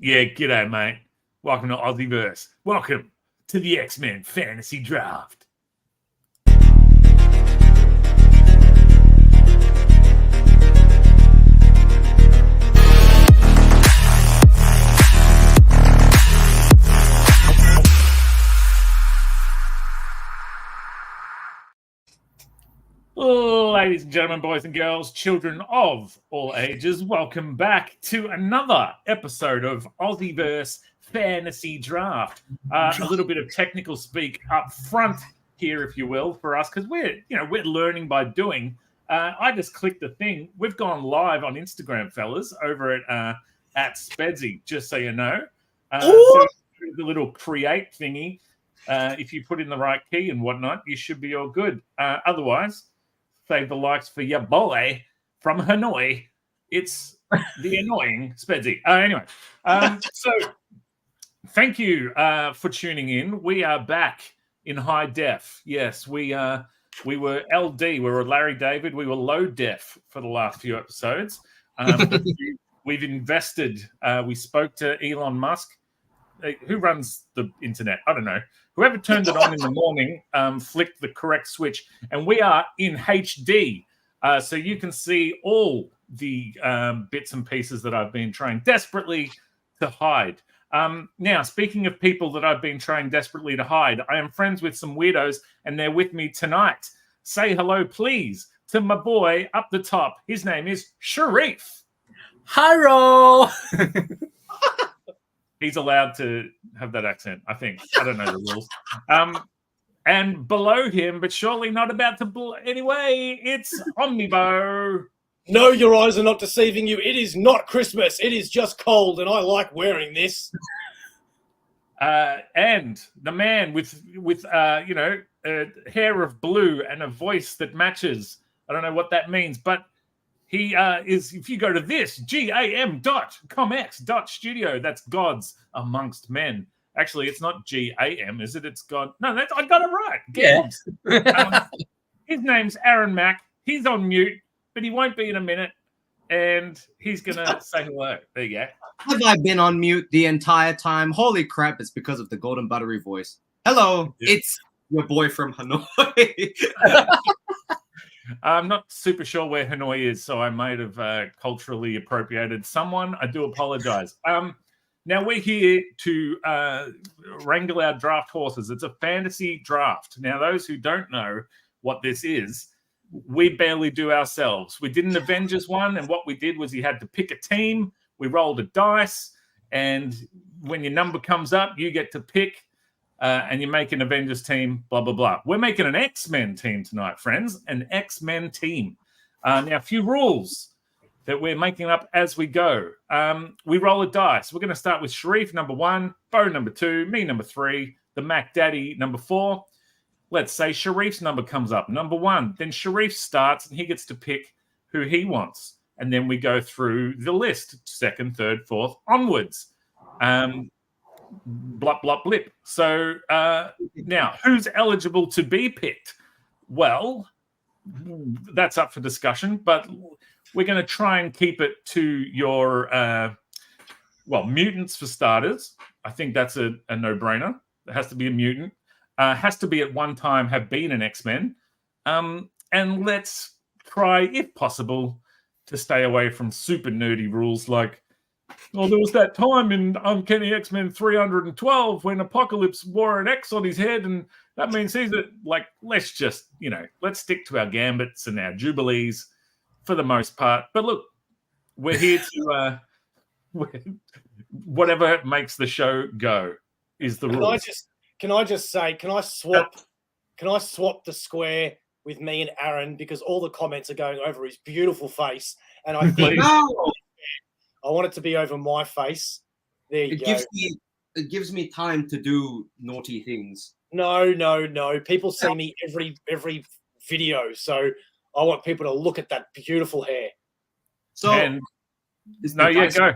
Yeah, g'day, mate. Welcome to AussieVerse. Welcome to the X-Men Fantasy Draft. Ladies and gentlemen, boys and girls, children of all ages, welcome back to another episode of AussieVerse Fantasy Draft. A little bit of technical speak up front here, if you will, for us, because we're learning by doing. I just clicked the thing. We've gone live on Instagram, fellas, over at Spedsy, just so you know. So the little create thingy. If you put in the right key and whatnot, you should be all good. Otherwise, save the likes for your boy from Hanoi. It's the annoying Spedsy. Anyway, so thank you for tuning in. We are back in high def. Yes, we were LD. We were Larry David. We were low def for the last few episodes. But we've invested. We spoke to Elon Musk. Who runs the internet? I don't know. Whoever turned it on in the morning flicked the correct switch, and we are in HD, so you can see all the bits and pieces that I've been trying desperately to hide. Now, speaking of people that I've been trying desperately to hide, I am friends with some weirdos, and they're with me tonight. Say hello, please, to my boy up the top. His name is Sharif. Hi-ro! He's allowed to have that accent, I think. I don't know the rules. And below him, but surely not about to... Anyway, it's OmniBeau. No, your eyes are not deceiving you. It is not Christmas. It is just cold, and I like wearing this. And the man with hair of blue and a voice that matches. I don't know what that means, but... He is, if you go to this, GAM.Comx.studio, that's Gods Amongst Men. Actually, it's not GAM, is it? It's God. No, I got it right. Gams. Yeah. His name's Aaron Mack. He's on mute, but he won't be in a minute. And he's going to say hello. There you go. Have I been on mute the entire time? Holy crap, it's because of the golden buttery voice. Hello, It's your boy from Hanoi. I'm not super sure where Hanoi is, so I might have culturally appropriated someone. I do apologize. Now, we're here to wrangle our draft horses. It's a fantasy draft. Now, those who don't know what this is, we barely do ourselves. We did an Avengers one, and what we did was you had to pick a team. We rolled a dice, and when your number comes up, you get to pick. And you make an Avengers team, blah, blah, blah. We're making an X-Men team tonight, friends. An X-Men team. Now, a few rules that we're making up as we go. We roll a dice. We're going to start with Sharif, number 1, Beau, number 2, me, number 3, the Mac Daddy, number 4. Let's say Sharif's number comes up, number 1. Then Sharif starts, and he gets to pick who he wants. And then we go through the list, 2nd, 3rd, 4th, onwards. Blop, blop, blip. So now, who's eligible to be picked? Well, that's up for discussion, but we're going to try and keep it to your, mutants for starters. I think that's a no-brainer. It has to be a mutant. Has to be at one time have been an X-Men. And let's try, if possible, to stay away from super nerdy rules like, oh, there was that time in Uncanny X-Men 312 when Apocalypse wore an X on his head, and that means he's let's just, let's stick to our gambits and our jubilees for the most part. But look, we're here to whatever makes the show go is the rule. Can I just say, can I swap the square with me and Aaron, because all the comments are going over his beautiful face, and I think I want it to be over my face. There you go. It gives me time to do naughty things. No. People see me every video, so I want people to look at that beautiful hair. So, go.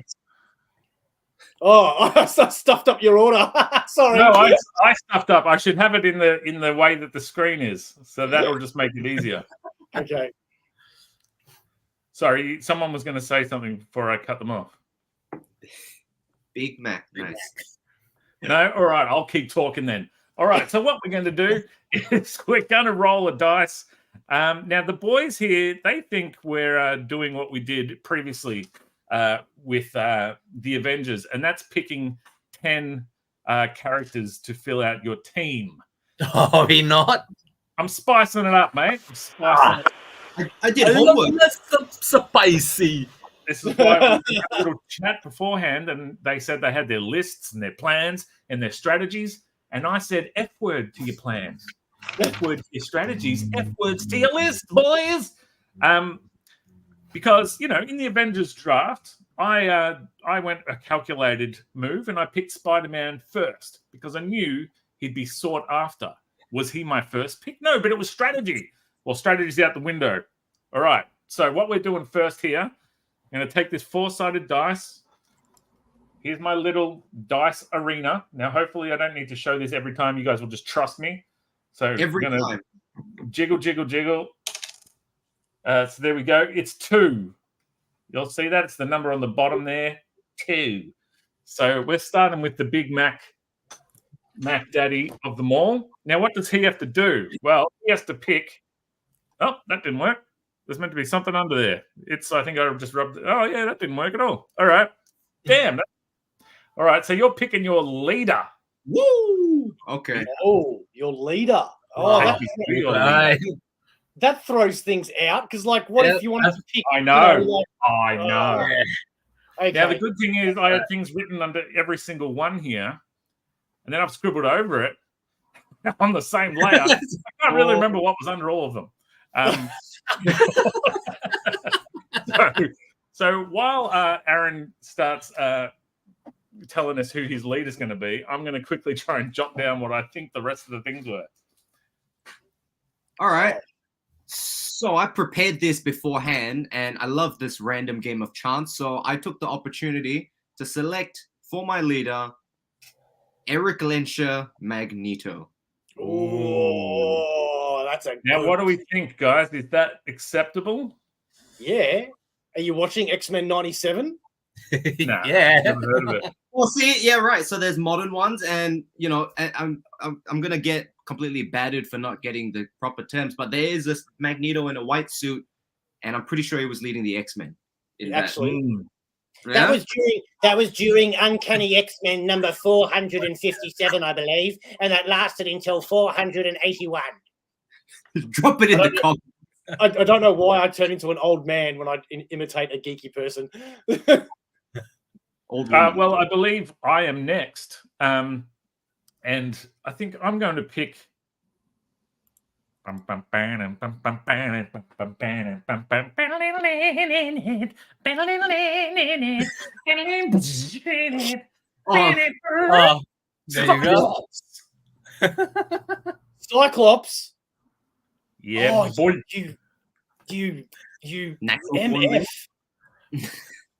Oh, I stuffed up your order. Sorry. No, I stuffed up. I should have it in the way that the screen is, so that'll just make it easier. Okay. Sorry, someone was going to say something before I cut them off. Big Mac. Nice. No? All right, I'll keep talking then. All right, so what we're going to do is we're going to roll a dice. Now, the boys here, they think we're doing what we did previously with the Avengers, and that's picking 10 characters to fill out your team. Oh, he not? I'm spicing it up, mate. I'm spicing it up. I did homework. Spicy. This is why we had a little chat beforehand, and they said they had their lists and their plans and their strategies. And I said, F word to your plans, F word to your strategies, F words to your list, boys. Because, you know, in the Avengers draft, I went a calculated move and I picked Spider-Man first because I knew he'd be sought after. Was he my first pick? No, but it was strategy. Well, strategy's out the window. All right. So what we're doing first here, I'm going to take this 4-sided dice. Here's my little dice arena. Now, hopefully I don't need to show this every time. You guys will just trust me. So Every time. Jiggle, jiggle, jiggle. So there we go. It's 2. You'll see that. It's the number on the bottom there. 2. So we're starting with the Big Mac Daddy of them all. Now, what does he have to do? Well, he has to pick. Oh, that didn't work. There's meant to be something under there. I think I just rubbed it. Oh, yeah, that didn't work at all. All right. Damn. All right, so you're picking your leader. Woo! Okay. Oh, your leader. Oh, Right. that throws things out because, like, what if you wanted to pick? I know. You know, I know. okay. Now, the good thing is I had things written under every single one here, and then I've scribbled over it on the same layer. I can't really remember what was under all of them. So while Aaron starts telling us who his lead is going to be, I'm going to quickly try and jot down what I think the rest of the things were. All right. So I prepared this beforehand, and I love this random game of chance. So I took the opportunity to select for my leader, Eric Lensher Magneto. Oh, that's a Now, good... what do we think, guys? Is that acceptable? Yeah. Are you watching X-Men 97? Nah, Yeah. never heard of it. Well, see, yeah, right. So there's modern ones, and you know, I'm gonna get completely battered for not getting the proper terms, but there is this Magneto in a white suit, and I'm pretty sure he was leading the X-Men. Actually, Yeah? that was during Uncanny X-Men number 457, I believe, and that lasted until 481. Drop it in the comments. I don't know why I turn into an old man when I imitate a geeky person. Old woman. Well, I believe I am next. And I think I'm going to pick. Oh, there you go. Cyclops. Yeah, Oh, boy. You Natural MF.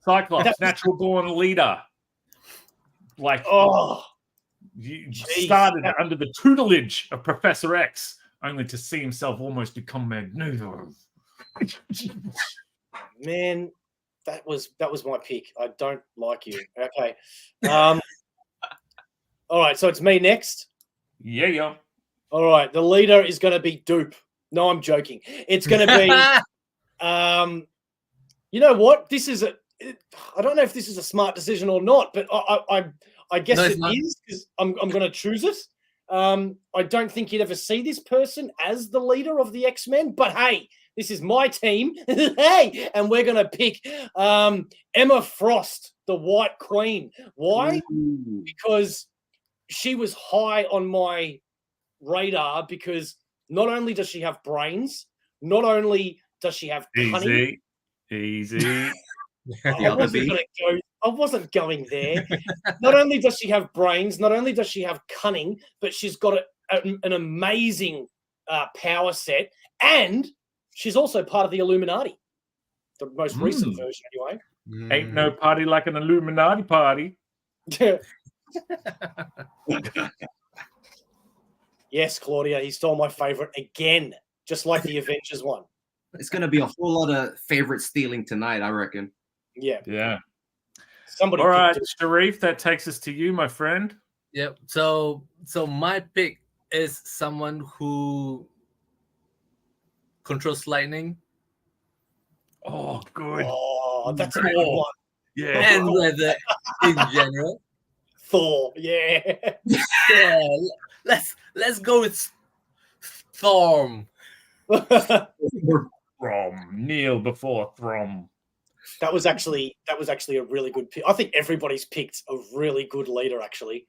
Cyclops, natural born leader. Like, you Jeez. started under the tutelage of Professor X, only to see himself almost become Magneto. Man, that was my pick. I don't like you. Okay. All right, so it's me next. Yeah. All right, the leader is going to be Dupe. No, I'm joking. It's going to be. You know what? I don't know if this is a smart decision or not, but I guess it is because I'm going to choose it. I don't think you'd ever see this person as the leader of the X-Men, but hey, this is my team. Hey, and we're going to pick Emma Frost, the White Queen. Why? Ooh. Because she was high on my radar because not only does she have brains, not only does she have cunning. Easy. I wasn't going there. Not only does she have brains, not only does she have cunning, but she's got an amazing power set, and she's also part of the Illuminati, the most recent version, anyway. Ain't no party like an Illuminati party. Yes, Claudia, he stole my favorite again, just like the Avengers one. It's gonna be a whole lot of favorite stealing tonight, I reckon. Yeah. Yeah. Somebody. All right, picked it. Sharif, that takes us to you, my friend. Yep. So my pick is someone who controls lightning Oh, good. Oh, that's a good one. Yeah. and weather in general. Thor. Yeah. Yeah, let's go with Storm. Throm. Kneel before Throm. That was actually a really good pick. I think everybody's picked a really good leader. Actually.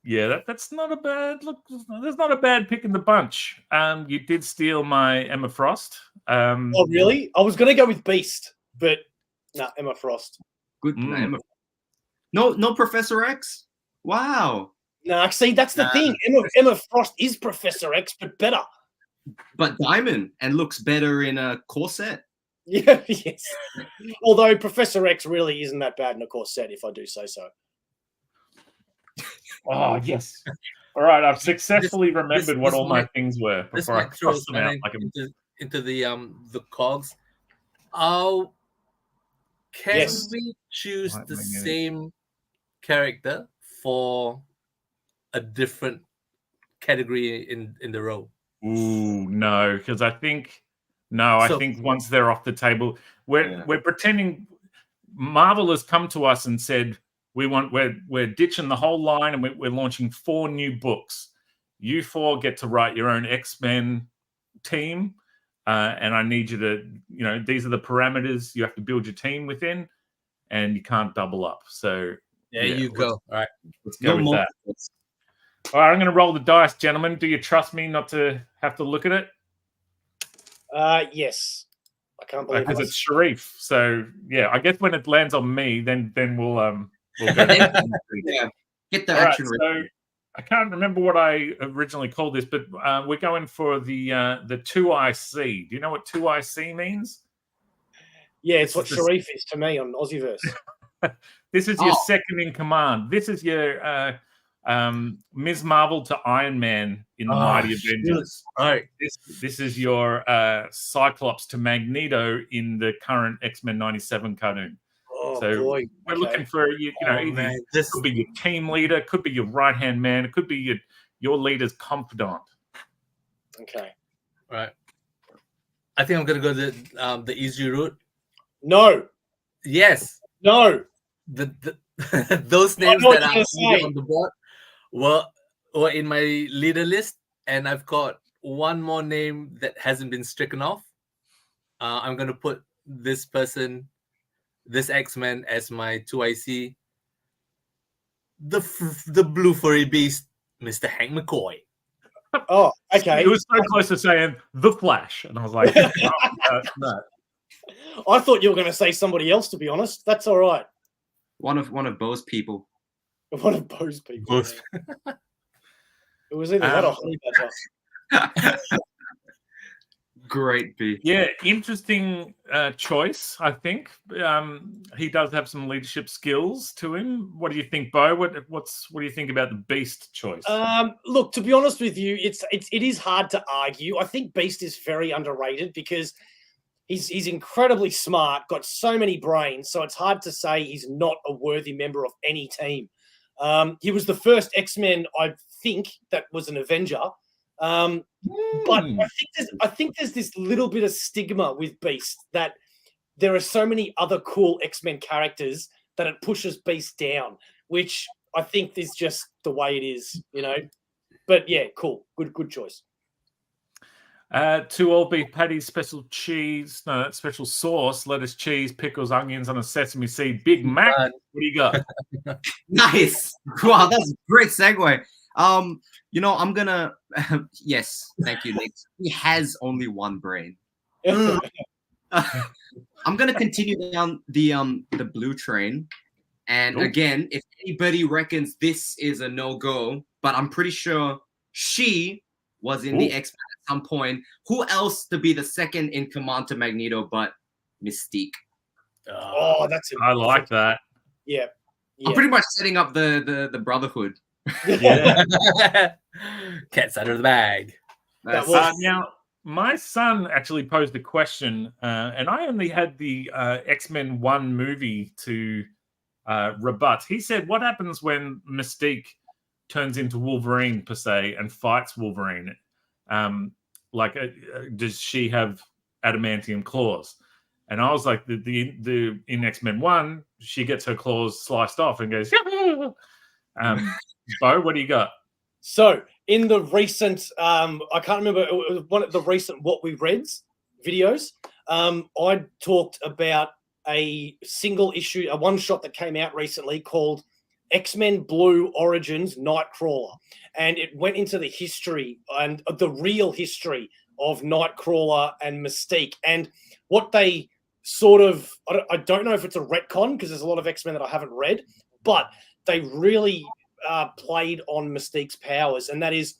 Yeah, that's not a bad look. There's not a bad pick in the bunch. You did steal my Emma Frost. Oh, really? I was going to go with Beast, but no, Emma Frost. Good. Emma. No, Professor X. Wow. No, see, that's the thing. Emma Frost is Professor X, but better. But diamond and looks better in a corset. Yeah, yes. Although Professor X really isn't that bad in a corset, if I do say so. Oh, yes. All right, I've successfully remembered what all my things were This before I might throw crossed them out. Like into the cogs. Can Yes. we choose Right, the my minute. same character for a different category in the row? Ooh, no, because I think I think once they're off the table, we're pretending. Marvel has come to us and said we're ditching the whole line and we're launching 4 new books. You 4 get to write your own X-Men team, and I need you to, these are the parameters you have to build your team within, and you can't double up. So There you go. All right, let's go with that. All right, I'm going to roll the dice, gentlemen. Do you trust me not to have to look at it? Yes. I can't believe Because it's Sharif. So yeah, I guess when it lands on me, then we'll go. Yeah, get the action. So I can't remember what I originally called this, but we're going for the 2IC. Do you know what 2IC means? Yeah, it's what Sharif is to me on AussieVerse. This is your second in command. This is your Ms. Marvel to Iron Man in the Mighty Avengers. All right. This is your Cyclops to Magneto in the current X-Men 97 cartoon. Oh, so boy. we're looking for this could be your team leader, could be your right-hand man, it could be your leader's confidant. Okay. All right. I think I'm gonna go the easy route. No. Yes. No. The those names that are on the board were in my leader list, and I've got one more name that hasn't been stricken off. I'm gonna put this person, this X-Men, as my 2IC. The blue furry beast, Mr. Hank McCoy. Oh, okay. It was so close to saying the Flash, and I was like, no. I thought you were going to say somebody else. To be honest, that's all right. One of Beau's people. One of Beau's people. Yeah. It was either that or Honey Badger. Great B. Yeah, interesting choice, I think. He does have some leadership skills to him. What do you think, Beau? What do you think about the Beast choice? Look, to be honest with you, it is hard to argue. I think Beast is very underrated because he's incredibly smart, got so many brains, so it's hard to say he's not a worthy member of any team. He was the first X-Men, I think, that was an Avenger. But I think there's this little bit of stigma with Beast that there are so many other cool X-Men characters that it pushes Beast down, which I think is just the way it is, But yeah, cool. Good choice. 2 all-beef patties, special cheese, special sauce, lettuce, cheese, pickles, onions on a sesame seed, Big Mac. What do you got? Nice. Wow, that's a great segue. I'm gonna yes, thank you, Nick. He has only one brain. I'm gonna continue down the blue train. And again, if anybody reckons this is a no-go, but I'm pretty sure she was in the X-Men at some point. Who else to be the second in command to Magneto but Mystique? I like that. Yeah. I'm pretty much setting up the Brotherhood. Yeah. Cat's out of the bag. Now, my son actually posed a question, and I only had the X-Men 1 movie to rebut. He said, "What happens when Mystique turns into Wolverine per se and fights Wolverine? Does she have adamantium claws?" And I was like, "The in X-Men 1, she gets her claws sliced off and goes." Bo, what do you got? So in the recent, I can't remember, it was one of the recent What We Reads videos. I talked about a single issue, a one shot that came out recently called X-Men Blue Origins Nightcrawler, and it went into the history and the real history of Nightcrawler and Mystique, and what they sort of, I don't know if it's a retcon because there's a lot of X-Men that I haven't read, but they really played on Mystique's powers, and that is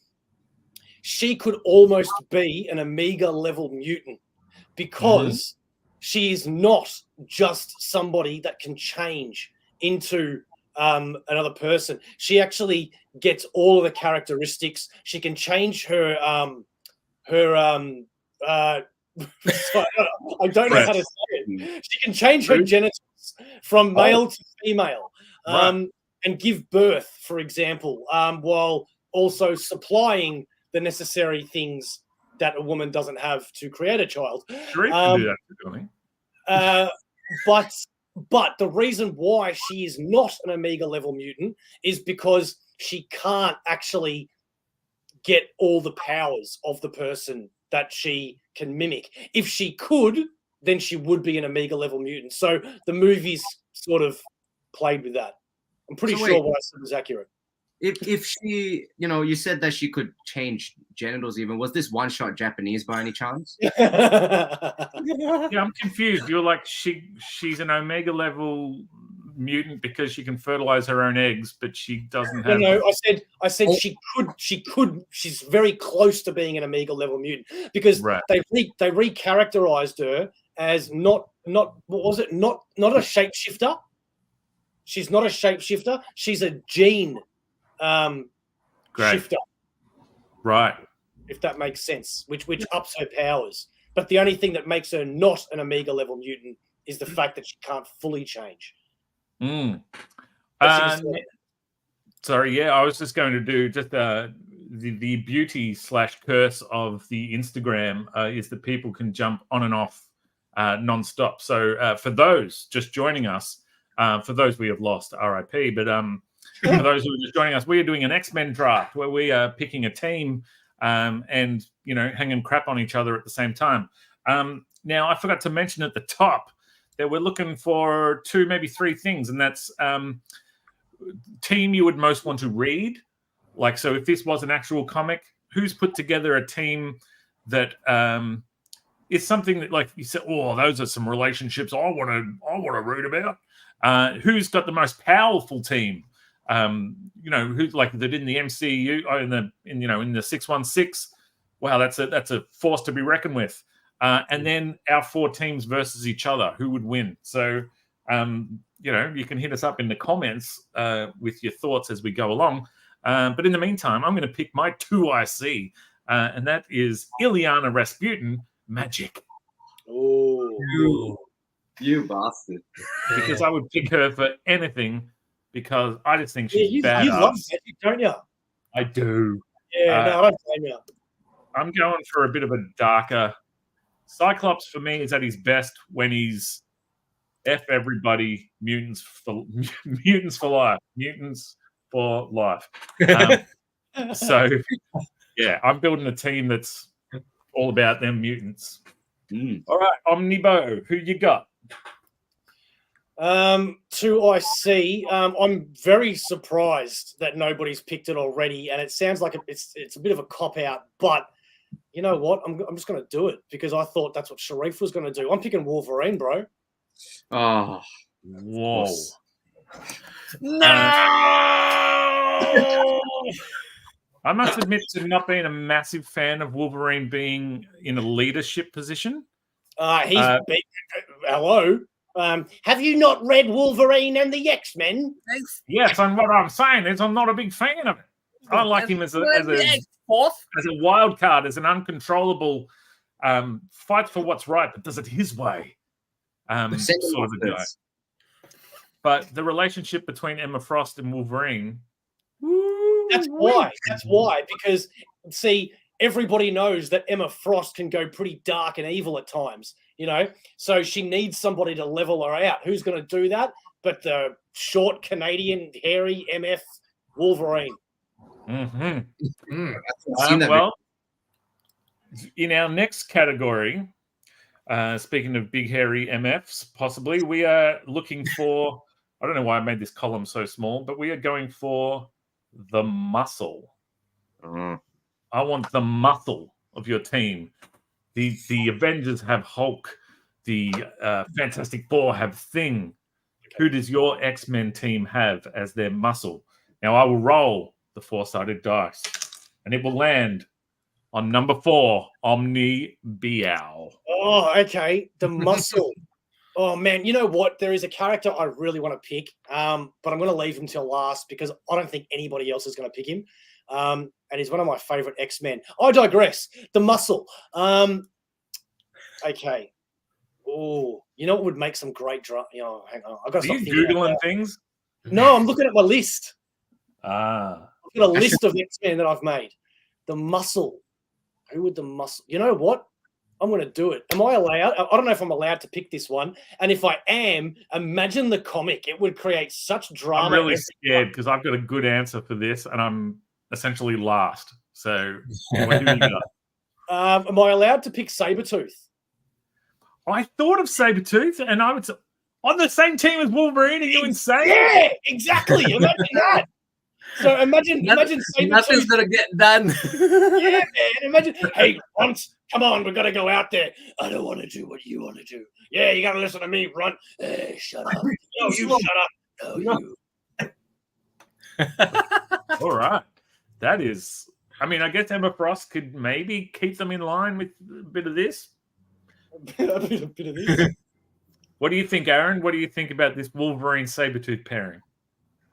she could almost be an Omega level mutant because she is not just somebody that can change into another person. She actually gets all of the characteristics. She can change her I don't know how to say it. She can change her genitals from male to female, and give birth, for example, while also supplying the necessary things that a woman doesn't have to create a child. Sharif can do that, but the reason why she is not an Omega level mutant is because she can't actually get all the powers of the person that she can mimic. If she could, then she would be an Omega level mutant. So the movies sort of played with that. I'm pretty sure what I said was accurate. If she, you said that she could change genitals even. Was this one shot Japanese by any chance? Yeah, I'm confused. You're like, she's an Omega level mutant because she can fertilize her own eggs, but she doesn't have. No, I said she could. She's very close to being an Omega level mutant because they recharacterized her as not what was it? Not a shapeshifter. She's not a shapeshifter. She's a gene shifter. Right. If that makes sense, which ups her powers. But the only thing that makes her not an Omega level mutant is the fact that she can't fully change. Sorry, I was just going to do just the beauty / curse of the Instagram is that people can jump on and off non-stop. So for those just joining us, for those we have lost, RIP, but for those who are just joining us, we are doing an X-Men draft where we are picking a team and, hanging crap on each other at the same time. Now, I forgot to mention at the top that we're looking for 2, maybe 3 things, and that's team you would most want to read. Like, so if this was an actual comic, who's put together a team that is something that, like, you said, oh, those are some relationships I want to read about. Who's got the most powerful team? Who's like that in the MCU, in the 616. Wow, that's a force to be reckoned with. And then our 4 teams versus each other. Who would win? So, you can hit us up in the comments with your thoughts as we go along. But in the meantime, I'm going to pick my 2 IC, and that is Illyana Rasputin, Magic. Oh, you bastard! Because I would pick her for anything. Because I just think she's badass. You love Magic, don't you? I do. Yeah, no, I don't blame you. I'm going for a bit of a darker. Cyclops for me is at his best when he's F everybody, mutants for life. Mutants for life. So, yeah, I'm building a team that's all about them mutants. All right, OmniBeau, who you got? 2 IC. I'm very surprised that nobody's picked it already, and it sounds like it's a bit of a cop out. But you know what? I'm just going to do it because I thought that's what Sharif was going to do. I'm picking Wolverine, bro. Oh, whoa! No. I must admit to not being a massive fan of Wolverine being in a leadership position. Hello. Have you not read Wolverine and the X-Men? Yes, and what I'm saying is I'm not a big fan of it. I like him as a wild card, as an uncontrollable, fights for what's right, but does it his way. Sort of a guy. but the relationship between Emma Frost and Wolverine. That's why. That's why. Because see, everybody knows that Emma Frost can go pretty dark and evil at times. So she needs somebody to level her out. Who's going to do that? But the short Canadian, hairy MF Wolverine. Well, in our next category, speaking of big hairy MFs, possibly, we are looking for, I don't know why I made this column so small, but we are going for the muscle. I want the muscle of your team. The Avengers have Hulk. The Fantastic Four have Thing. Who does your X-Men team have as their muscle? Now, I will roll the 4-sided dice, and it will land on number 4, OmniBeau. Oh, okay. The muscle. Oh, man. You know what? There is a character I really want to pick, but I'm going to leave him till last because I don't think anybody else is going to pick him. And he's one of my favorite X-Men. I digress. The muscle. Okay. Oh, you know what would make some great drama? Hang on. I've got to Are stop you thinking Googling things? No, I'm looking at my list. Ah. I've got a list of X-Men that I've made. The muscle. Who would the muscle? You know what? I'm going to do it. Am I allowed? I don't know if I'm allowed to pick this one. And if I am, imagine the comic. It would create such drama. I'm really scared because I've got a good answer for this, and I'm essentially last. So, what do you got? Am I allowed to pick Sabretooth? I thought of Sabretooth, and I was on the same team as Wolverine. Are you insane? Yeah, exactly. Imagine that. So imagine Sabretooth. Nothing's going to get done. Yeah, man. Imagine, hey, Runt, come on, we've got to go out there. I don't want to do what you want to do. Yeah, you got to listen to me, Runt. Hey, shut up. No, you shut up. No, you. All right. That is, I mean, I guess Emma Frost could maybe keep them in line with a bit of this. a bit of this. What do you think, Aaron? What do you think about this Wolverine Sabretooth pairing?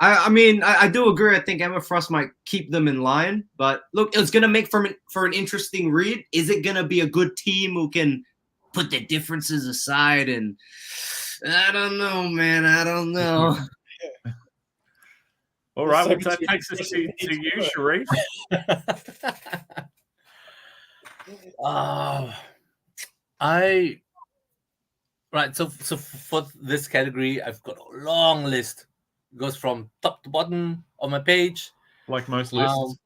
I mean, I do agree. I think Emma Frost might keep them in line. But look, it's going to make for an interesting read. Is it going to be a good team who can put their differences aside? And I don't know, man. I don't know. All right. Well, that takes us to you, Sharif. Right. So for this category, I've got a long list. It goes from top to bottom of my page. Like most lists.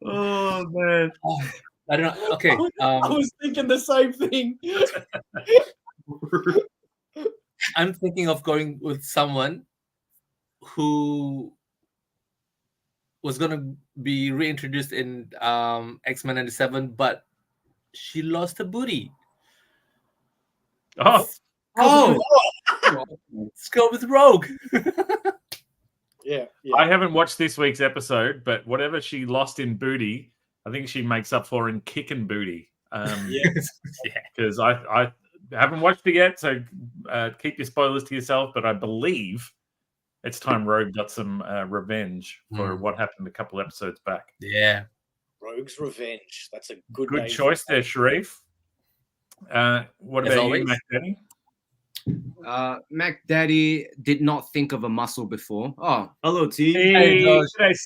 Oh, man. I don't know. Okay. I was thinking the same thing. I'm thinking of going with someone who was going to be reintroduced in X-Men 97, but she lost her booty. Oh, let's go with Rogue. Yeah. I haven't watched this week's episode, but whatever she lost in booty, I think she makes up for in kicking booty. Because I haven't watched it yet, so keep your spoilers to yourself. But I believe it's time Rogue got some revenge for what happened a couple episodes back. Yeah, Rogue's Revenge. That's a good choice there, Sharif. What As about always. you, Mac Daddy? Mac Daddy did not think of a muscle before. Oh, Hello, team. Hey,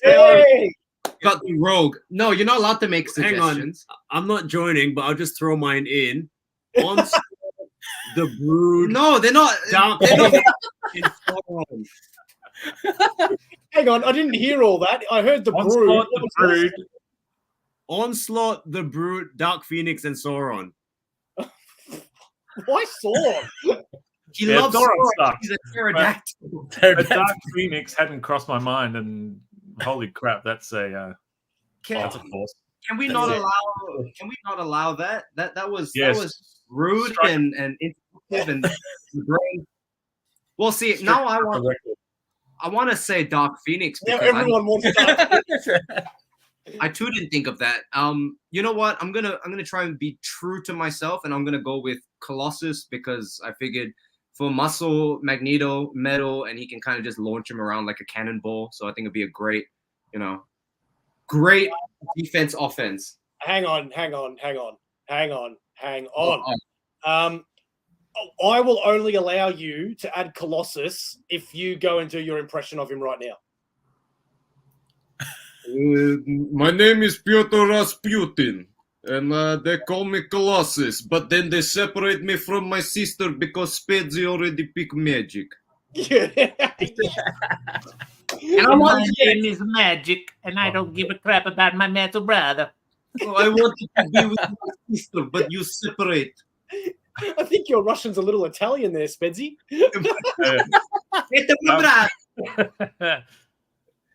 Hey! got the Rogue. No, you're not allowed to make Hang suggestions. on. I'm not joining, but I'll just throw mine in. Onslaught, the Brood. No, they're not. Dark They're not. Hang on, I didn't hear all that. I heard the Onslaught, Brood. the Brood. Onslaught, the Brood, Dark Phoenix, and Sauron. Why Sauron? He Yeah, loves Sauron Sauron. sucks. He's a pterodactyl. The Dark Phoenix hadn't crossed my mind, and holy crap, that's a that's a force. Can we not allow? Can we not allow that? That was Yes. that was rude Strike. and insensitive and brain. Well, see, now I want to say Dark Phoenix Now because everyone wants that. I too didn't think of that. You know what? I'm gonna try and be true to myself, and I'm gonna go with Colossus because I figured for muscle, Magneto, metal, and he can kind of just launch him around like a cannonball. So I think it'd be a great, great defense offense. Hang on. I will only allow you to add Colossus if you go and do your impression of him right now. My name is Pyotr Rasputin, and they call me Colossus, but then they separate me from my sister because Spedsy already picked magic. Yeah. And my name is Magic, and I don't give a crap about my metal brother. So I wanted to be with my sister, but you separate. I think your Russian's a little Italian there, Spedsy.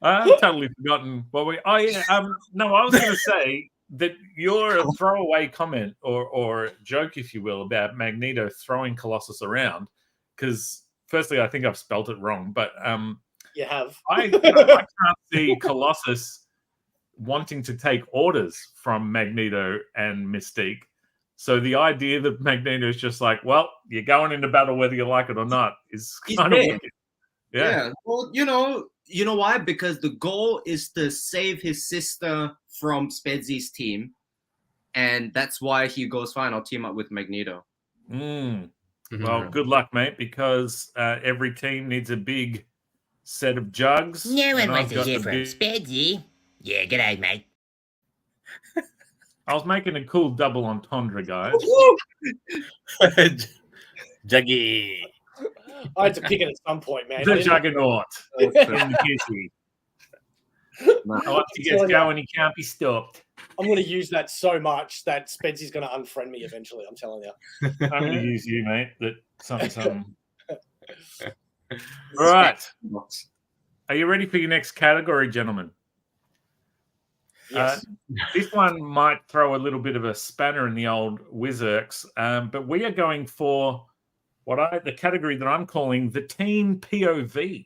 I've totally forgotten what I was going to say that your throwaway comment or joke, if you will, about Magneto throwing Colossus around, because firstly, I think I've spelt it wrong, but you have. I can't see Colossus wanting to take orders from Magneto and Mystique. So the idea that Magneto is just like, well, you're going into battle whether you like it or not is kind of wicked. Yeah. Well, you know why? Because the goal is to save his sister from Spedsy's team, and that's why he goes, fine, I'll team up with Magneto. Well, good luck, mate, because every team needs a big set of jugs. No one wants to hear from Spedsy. Yeah, g'day, mate. I was making a cool double entendre, guys. Juggy. I had to pick it at some point, man. The Juggernaut. From the Kissy. I like to get going, he can't be stopped. I'm going to use that so much that Spedsy's going to unfriend me eventually, I'm telling you. I'm going to use you, mate. That something. All right. Are you ready for your next category, gentlemen? Yes. This one might throw a little bit of a spanner in the old Wizarks, but we are going for the category that I'm calling the teen POV.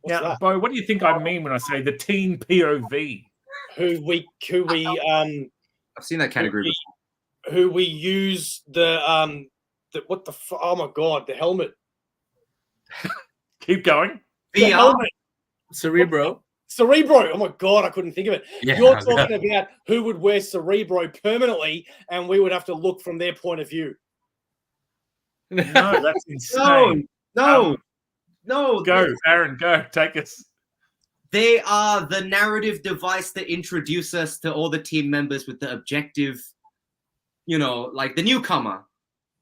What's now, that? Bo, what do you think I mean when I say the teen POV? Who we I've seen that category. Who we use oh my god, the helmet. Keep going. The helmet. Cerebro. Cerebro. Oh my god, I couldn't think of it. Yeah. You're talking about who would wear Cerebro permanently, and we would have to look from their point of view. No, that's insane. No. Go, Aaron, go. Take us. They are the narrative device that introduce us to all the team members with the objective, like the newcomer.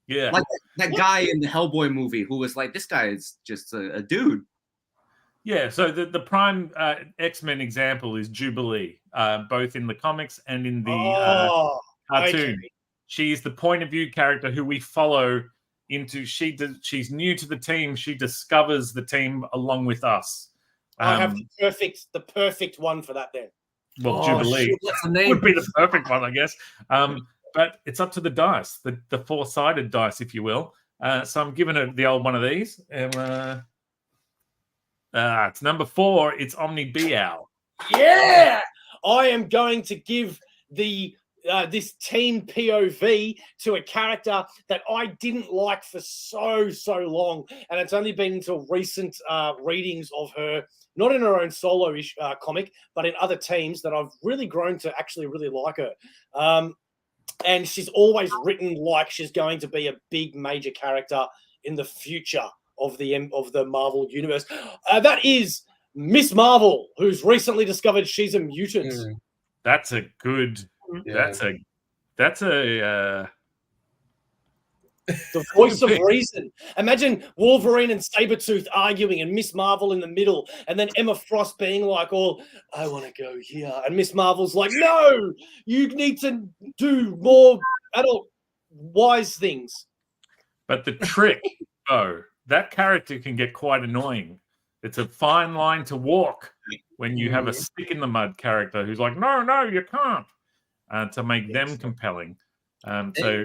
Yeah. Like that guy in the Hellboy movie who was like, this guy is just a dude. Yeah, so the prime X-Men example is Jubilee, both in the comics and in the cartoon. Okay. She's the point of view character who we follow into. She's new to the team. She discovers the team along with us. I have the perfect one for that then. Well, Jubilee would be the perfect one, I guess. But it's up to the dice, the four-sided dice, if you will. So I'm giving it the old one of these. And it's number 4. It's OmniBeau. Yeah! I am going to give this teen POV to a character that I didn't like for so long, and it's only been until recent readings of her, not in her own solo comic, but in other teams, that I've really grown to actually really like her. And she's always written like she's going to be a big major character in the future of the Marvel universe. That is Miss Marvel, who's recently discovered she's a mutant. That's a good. Yeah. That's a. The voice of reason. Imagine Wolverine and Sabretooth arguing and Miss Marvel in the middle, and then Emma Frost being like, I want to go here. And Miss Marvel's like, no, you need to do more adult wise things. But the trick, that character can get quite annoying. It's a fine line to walk when you have a stick in the mud character who's like, no, you can't, to make them compelling. So,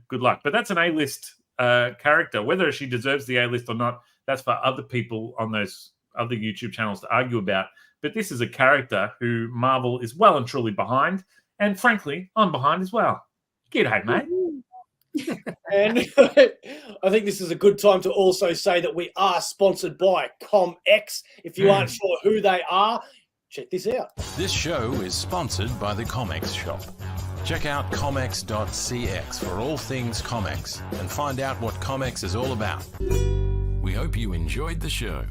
good luck. But that's an A-list character. Whether she deserves the A-list or not, that's for other people on those other YouTube channels to argue about. But this is a character who Marvel is well and truly behind. And frankly, I'm behind as well. G'day, mate. And I think this is a good time to also say that we are sponsored by Comx. If you aren't sure who they are, check this out. This show is sponsored by the Comx Shop. Check out comx.cx for all things Comx and find out what Comx is all about. We hope you enjoyed the show.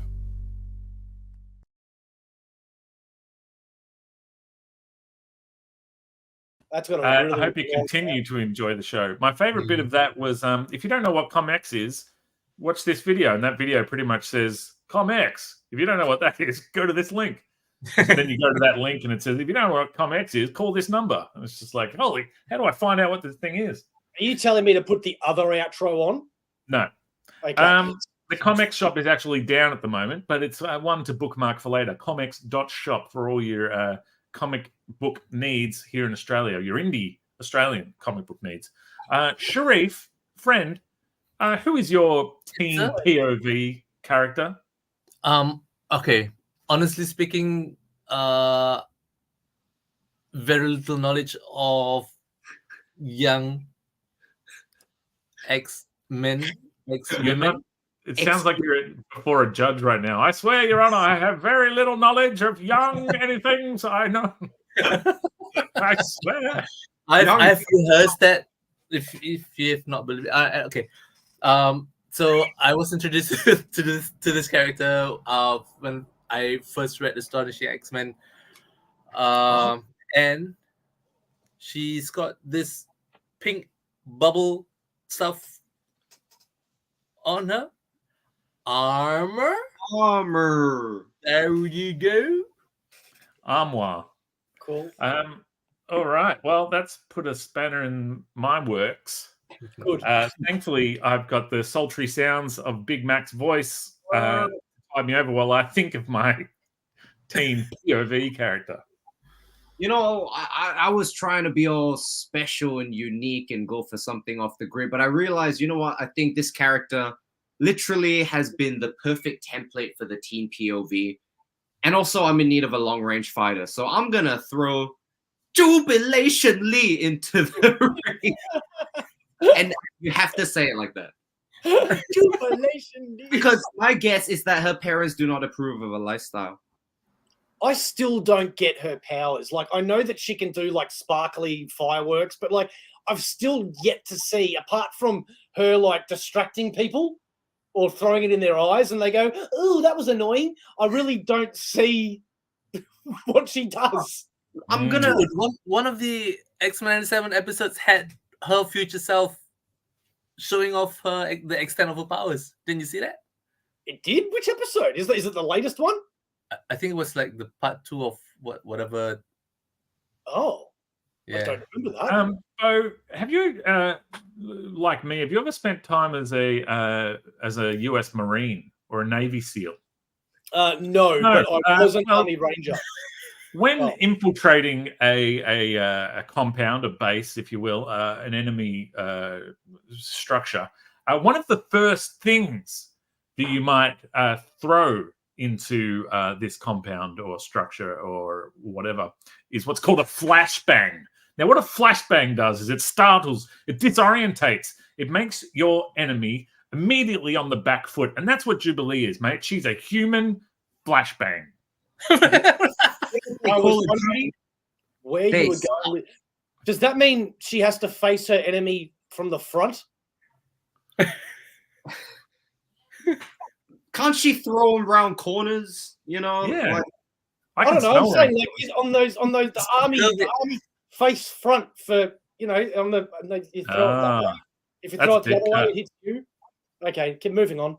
That's got a really I hope you continue to enjoy the show. My favorite bit of that was, if you don't know what Comx is, watch this video, and that video pretty much says Comx. If you don't know what that is, go to this link. And then you go to that link, and it says, if you don't know what Comx is, call this number. And it's just like, holy, how do I find out what this thing is? Are you telling me to put the other outro on? No. Okay. The Comx shop is actually down at the moment, but it's one to bookmark for later. Comx.shop for all your comic book needs here in Australia, your indie Australian comic book needs. Sharif, friend, who is your teen POV character? Okay. Honestly speaking, very little knowledge of young X-Men. It sounds like you're before a judge right now. I swear, Your Honor, I have very little knowledge of young anything, so I know. I swear. I've rehearsed that. If you have not believed, okay. So I was introduced to this character when I first read Astonishing X-Men, and she's got this pink bubble stuff on her armor. There you go. Armoire. Cool. All right. Well, that's put a spanner in my works. Good. Thankfully, I've got the sultry sounds of Big Mac's voice to tide me over while I think of my teen POV character. You know, I was trying to be all special and unique and go for something off the grid, but I realized, you know what? I think this character literally has been the perfect template for the teen POV. And also, I'm in need of a long-range fighter. So I'm going to throw Jubilation Lee into the ring. And you have to say it like that. Jubilation Lee. Because my guess is that her parents do not approve of a lifestyle. I still don't get her powers. Like, I know that she can do, like, sparkly fireworks, but, like, I've still yet to see, apart from her, like, distracting people or throwing it in their eyes and they go, oh, that was annoying. I really don't see what she does. I'm going to... One of the X-Men 7 episodes had her future self showing off the extent of her powers. Didn't you see that? It did? Which episode? Is it the latest one? I think it was like the part 2 of whatever. Oh, yeah. I don't remember that. So, have you, like me, have you ever spent time as a U.S. Marine or a Navy SEAL? No, but I was an Army Ranger. When infiltrating a compound, a base, if you will, an enemy structure, one of the first things that you might throw into this compound or structure or whatever is what's called a flashbang. Now, what a flashbang does is it startles, it disorientates, it makes your enemy immediately on the back foot. And that's what Jubilee is, mate. She's a human flashbang. I was wondering where you were going with. Does that mean she has to face her enemy from the front? Can't she throw them around corners? You know, yeah. Like, I don't know. I'm saying like on those the army face front for you know you throw it that way. If you throw it the other way, it hits you. Okay, keep moving on.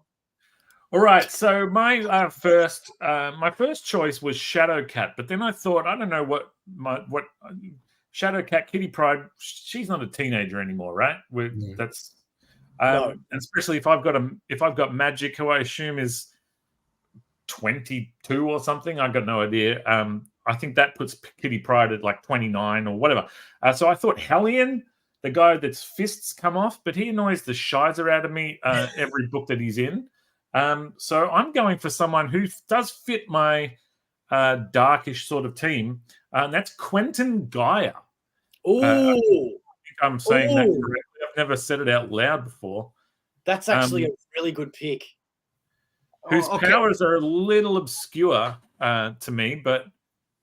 All right, so my first choice was Shadowcat, but then I thought I don't know what Shadowcat Kitty Pryde. She's not a teenager anymore, right? That's no. And especially if I've got Magic, who I assume is 22 or something. I've got no idea. I think that puts Kitty Pryde at like 29 or whatever. So I thought Hellion, the guy that's fists come off, but he annoys the shizer out of me every book that he's in. So I'm going for someone who does fit my darkish sort of team, and that's Quentin Gaia. Oh, I think I'm saying that correctly. I've never said it out loud before. That's actually a really good pick. Whose powers are a little obscure to me, but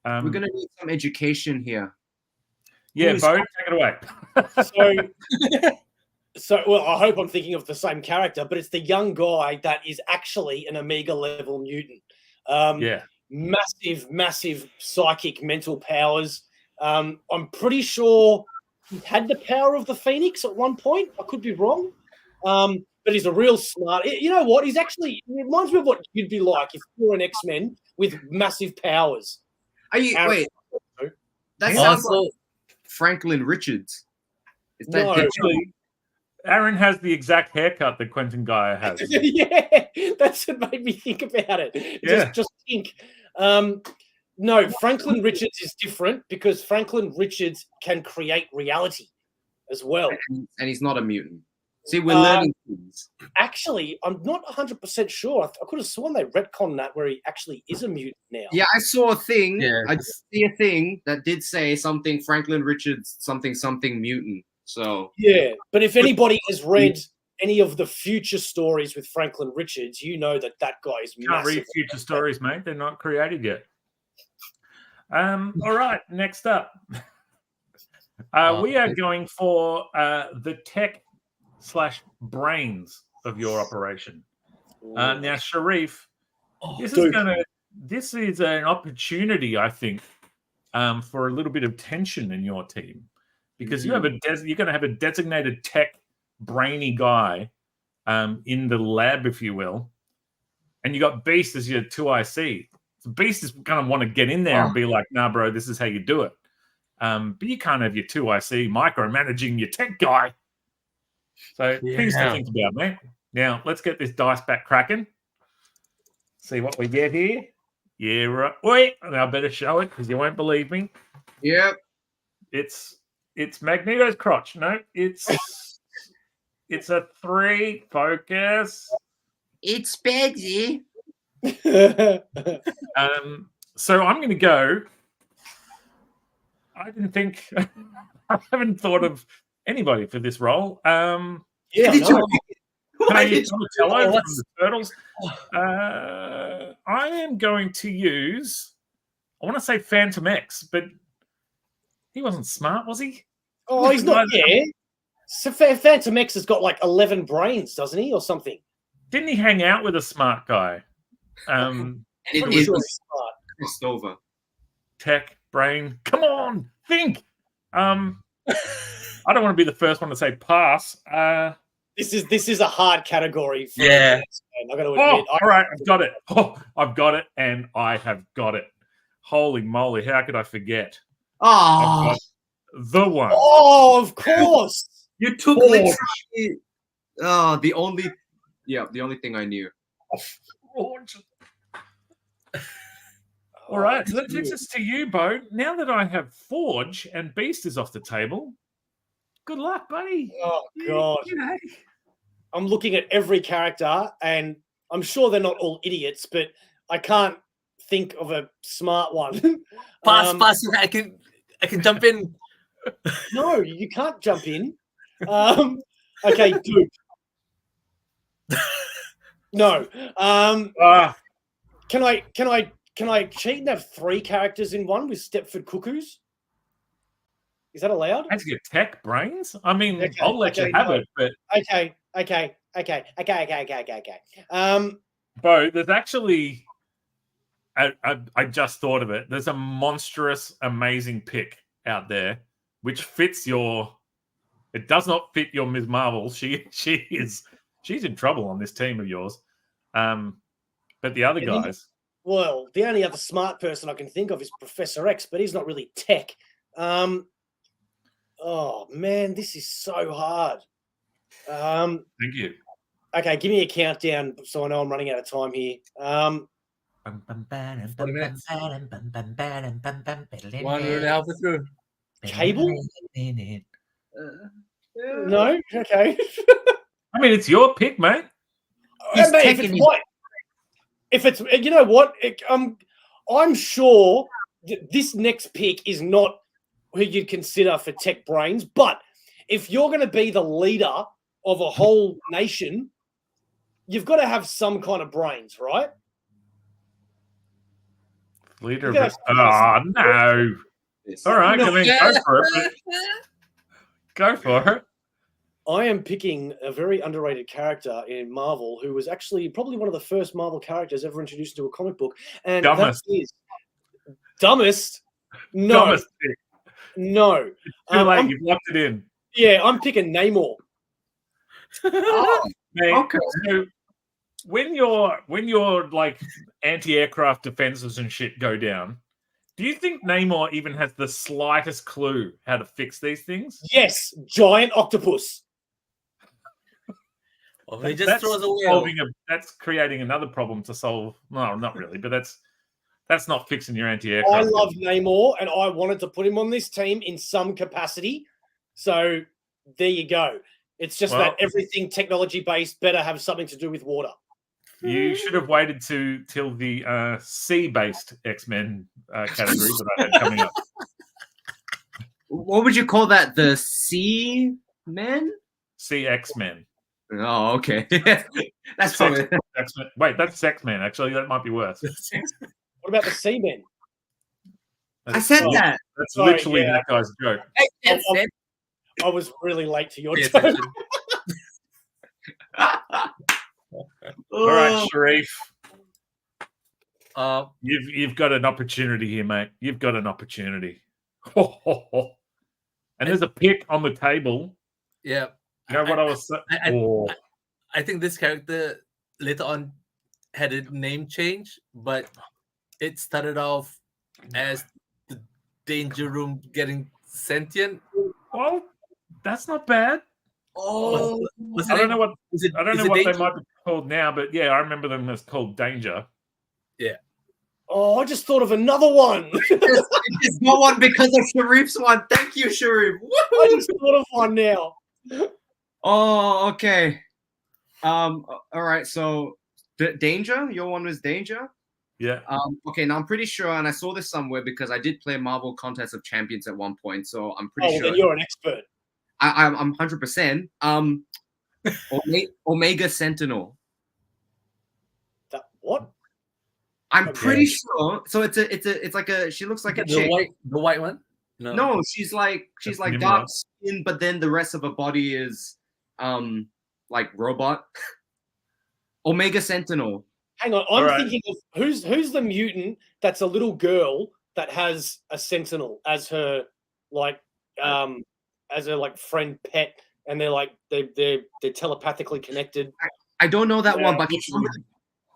we're going to need some education here. Yeah, Who's- Bo, take it away. Well, I hope I'm thinking of the same character, but it's the young guy that is actually an Omega level mutant. Yeah. Massive psychic mental powers. I'm pretty sure he had the power of the Phoenix at one point. I could be wrong. But he's a real smart. You know what? He reminds me of what you'd be like if you were an X-Men with massive powers. Wait. That Yeah. sounds like Franklin Richards. Is that No. Actually, Aaron has the exact haircut that Quentin Guy has. Yeah, that's what made me think about it. Yeah. Just think. No, Franklin Richards is different because Franklin Richards can create reality as well. And he's not a mutant. See, we're learning things. Actually, I'm not 100% sure. I could have sworn they retconned that where he actually is a mutant now. Yeah, I saw a thing. Yeah. I did see a thing that did say something Franklin Richards, something mutant. So Yeah, but if anybody has read any of the future stories with Franklin Richards, you know that guy is Can't massive. read future stories, mate. They're not created yet. All right, next up. We are going for the tech/brains of your operation. Now, Sharif, this is an opportunity, I think, for a little bit of tension in your team because you're going to have a designated tech brainy guy in the lab, if you will, and you got Beast as your 2IC. So Beast is going to want to get in there and be like, "Nah, bro, this is how you do it." But you can't have your 2IC micromanaging your tech guy. So things to think about, mate. Now, let's get this dice back cracking. See what we get here. Yeah, right. Wait, I better show it because you won't believe me. Yep. It's Magneto's crotch. No, it's a 3. Focus. It's Spedsy. So I'm going to go. I didn't think. I haven't thought of anybody for this role. Yeah, Did no. Can I use Donatello from the Turtles? I am going to use. I want to say Phantom X, but he wasn't smart, was he? Oh, he's not. Yeah. So Phantom X has got like 11 brains, doesn't he, or something? Didn't he hang out with a smart guy? And Pretty it sure was he's smart. crossed over. Tech brain. Come on, think. I don't want to be the first one to say pass. This is a hard category. For Yeah. I got to Oh, admit. all right, I've got it. Oh, I've got it, and I have got it. Holy moly, how could I forget? I've Oh, got the one. Oh, of course. you took literally. The only thing I knew. All right, so that takes us to you, Bo. Now that I have Forge and Beast is off the table, good luck, buddy. Oh God. Yeah. I'm looking at every character, and I'm sure they're not all idiots, but I can't think of a smart one. Pass. I can jump in. No, you can't jump in. Okay, dude. No. Can I cheat and have 3 characters in one with Stepford Cuckoos? Is that allowed? That's your tech brains. I mean, Okay, I'll let you have it, but Okay. Bo, there's actually. I just thought of it. There's a monstrous, amazing pick out there, which fits your. It does not fit your Ms. Marvel. She's in trouble on this team of yours. But the other guys. Well, the only other smart person I can think of is Professor X, but he's not really tech. Oh man, this is so hard. Thank you. Okay, give me a countdown so I know I'm running out of time here. 40 minutes. 1 halfway through. Cable? No? Okay. I mean, it's your pick, mate. Mate, if it's you know what? I'm sure that this next pick is not who you'd consider for tech brains, but if you're going to be the leader of a whole nation, you've got to have some kind of brains, right? Leader of it. Oh, no. All right, No. I mean, go for it. Go for it. I am picking a very underrated character in Marvel who was actually probably one of the first Marvel characters ever introduced into a comic book. And Dumbest. that is Dumbest? No. Dumbest pick. No. Too late. You've locked it in. Yeah, I'm picking Namor. Oh, Mate, okay. so when your like anti-aircraft defenses and shit go down, do you think Namor even has the slightest clue how to fix these things? Yes, giant octopus. Or he just throws away. That's creating another problem to solve. No, not really, but that's not fixing your anti-aircraft. I love Namor, and I wanted to put him on this team in some capacity. So there you go. It's just that everything technology-based better have something to do with water. You should have waited till the sea-based X-Men categories that I had coming up. What would you call that? The Sea Men? Sea X-Men. Oh, okay. That's probably. X-Men. Wait, that's Sex-Men. Actually, that might be worse. What about the Seamen? I said that. That's literally that guy's joke. I was really late to your Pay turn. attention. All right, Sharif. Uh, You've got an opportunity here, mate. You've got an opportunity. And there's a pick on the table. yeah. You know what I was saying? I think this character later on had a name change, but it started off as the Danger Room getting sentient. Well, that's not bad. Oh, I don't know what Is I don't know it what they Danger? might be called now, but yeah, I remember them as called Danger. Oh, I just thought of another one. it's not one because of Sharif's one. Thank you, Sharif. I just thought of one now. Oh, okay. All right. So, Danger. Your one was Danger. Yeah. Okay. Now I'm pretty sure, and I saw this somewhere because I did play Marvel Contest of Champions at one point. So I'm pretty sure. Then you're an expert. I'm 100%. Omega Sentinel. That what? I'm Okay. pretty sure. So it's like a. She looks like a chick. The white one? No, she's like Nimrod. dark skin, but then the rest of her body is like robot. Omega Sentinel. Hang on, I'm thinking of who's the mutant that's a little girl that has a sentinel as her friend pet, and they're telepathically connected. I don't know that one, but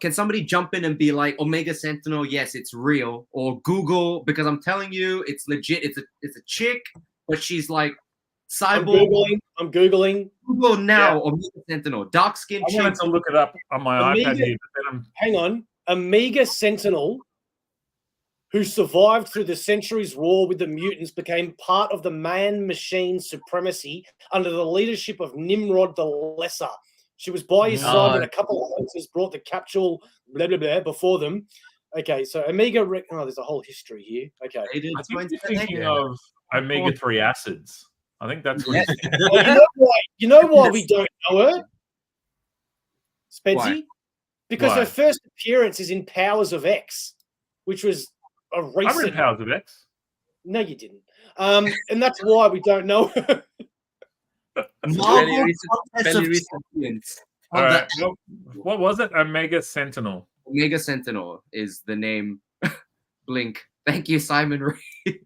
can somebody jump in and be like Omega Sentinel? Yes, it's real. Or Google, because I'm telling you, it's legit. It's a chick, but she's like cyborg. I'm googling. Google now. Omega Sentinel, dark skin I chick. wanted to look it up on my Omega- iPad here, but then Hang on, Omega Sentinel, who survived through the centuries' war with the mutants, became part of the man-machine supremacy under the leadership of Nimrod the Lesser. She was by his side when a couple of hunters brought the capsule before them. Okay, so Omega. There's a whole history here. Okay, I think you're thinking of omega-3 acids. I think that's what you're thinking. You know why we don't know her? Spedsy? Why? Because Why? her first appearance is in Powers of X, which was a I read recent. Powers of X. No, you didn't. And that's why we don't know her. Marvel Fairly Contest of recent. Champions. All right. What was it? Omega Sentinel. Omega Sentinel is the name. Blink. Thank you, Simon Reed.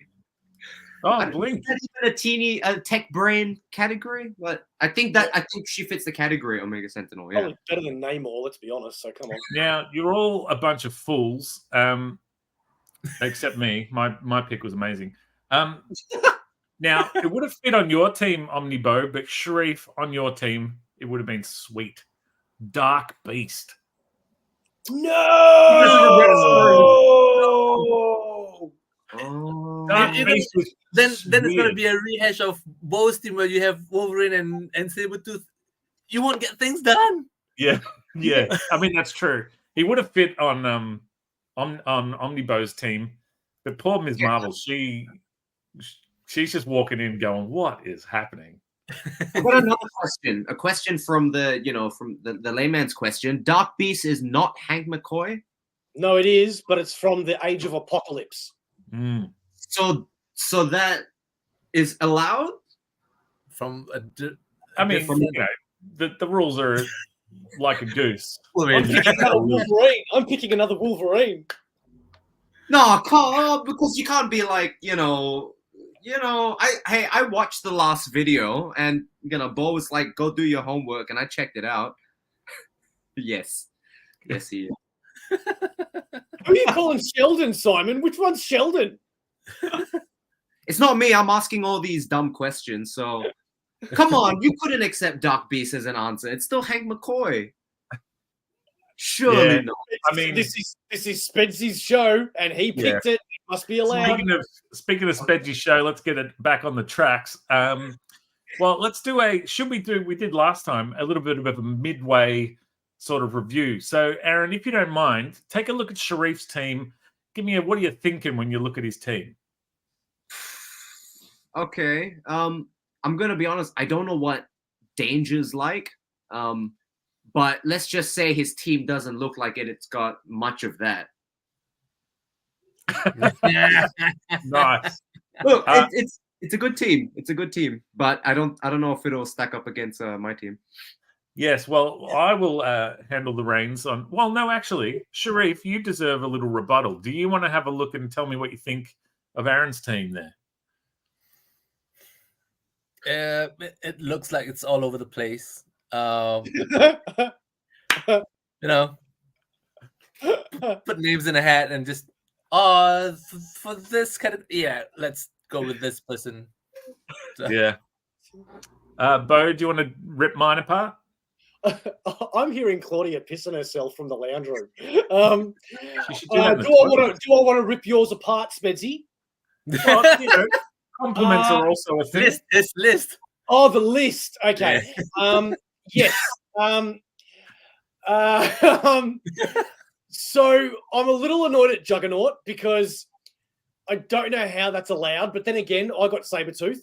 Oh, Blink. Is that even a teeny tech brain category? But I think she fits the category, Omega Sentinel. Yeah. Probably better than Namor, let's be honest. So come on. Now, you're all a bunch of fools, except me. My pick was amazing. Now, it would have fit on your team, OmniBeau, but Sharif, on your team, it would have been sweet. Dark Beast. No! Dark Even- Beast was Then it's weird. gonna be a rehash of Beau's team where you have Wolverine and Sabretooth. You won't get things done. Yeah. I mean, that's true. He would have fit on OmniBeau's team, but poor Ms. Marvel, she's just walking in going, what is happening? I've got another question. A question from the layman's question. Dark Beast is not Hank McCoy. No, it is, but it's from the Age of Apocalypse. Mm. So So that is allowed? From a I mean, different- you know, the rules are like a goose. I'm picking another Wolverine. I'm picking another Wolverine. No, because you can't be like, I watched the last video and Bo was like, go do your homework, and I checked it out. Yes, he is. Who are you calling Sheldon, Simon? Which one's Sheldon? It's not me. I'm asking all these dumb questions. So, come on, you couldn't accept Dark Beast as an answer. It's still Hank McCoy. Surely Yeah. not. I mean, this is Spedsy's show, and he picked it. It must be allowed. Speaking of Spedsy show, let's get it back on the tracks. Well, let's do we did last time a little bit of a midway sort of review. So, Aaron, if you don't mind, take a look at Sharif's team. Give me what are you thinking when you look at his team? Okay. I'm gonna be honest. I don't know what Danger's like. But let's just say his team doesn't look like it. It's got much of that. Nice. Look, it's a good team. It's a good team, but I don't know if it'll stack up against my team. Yes, well, I will handle the reins on. Well, no, actually, Sharif, you deserve a little rebuttal. Do you want to have a look and tell me what you think of Aaron's team there? It looks like it's all over the place. Put names in a hat and just for this kind of let's go with this person. Yeah. Bo, do you want to rip mine apart? I'm hearing Claudia pissing herself from the lounge room. Do I want to rip yours apart, Spedsy? Well, compliments are also a thing. List. Oh, the list. Okay. Yeah. Yes. So I'm a little annoyed at Juggernaut because I don't know how that's allowed. But then again, I got Sabretooth.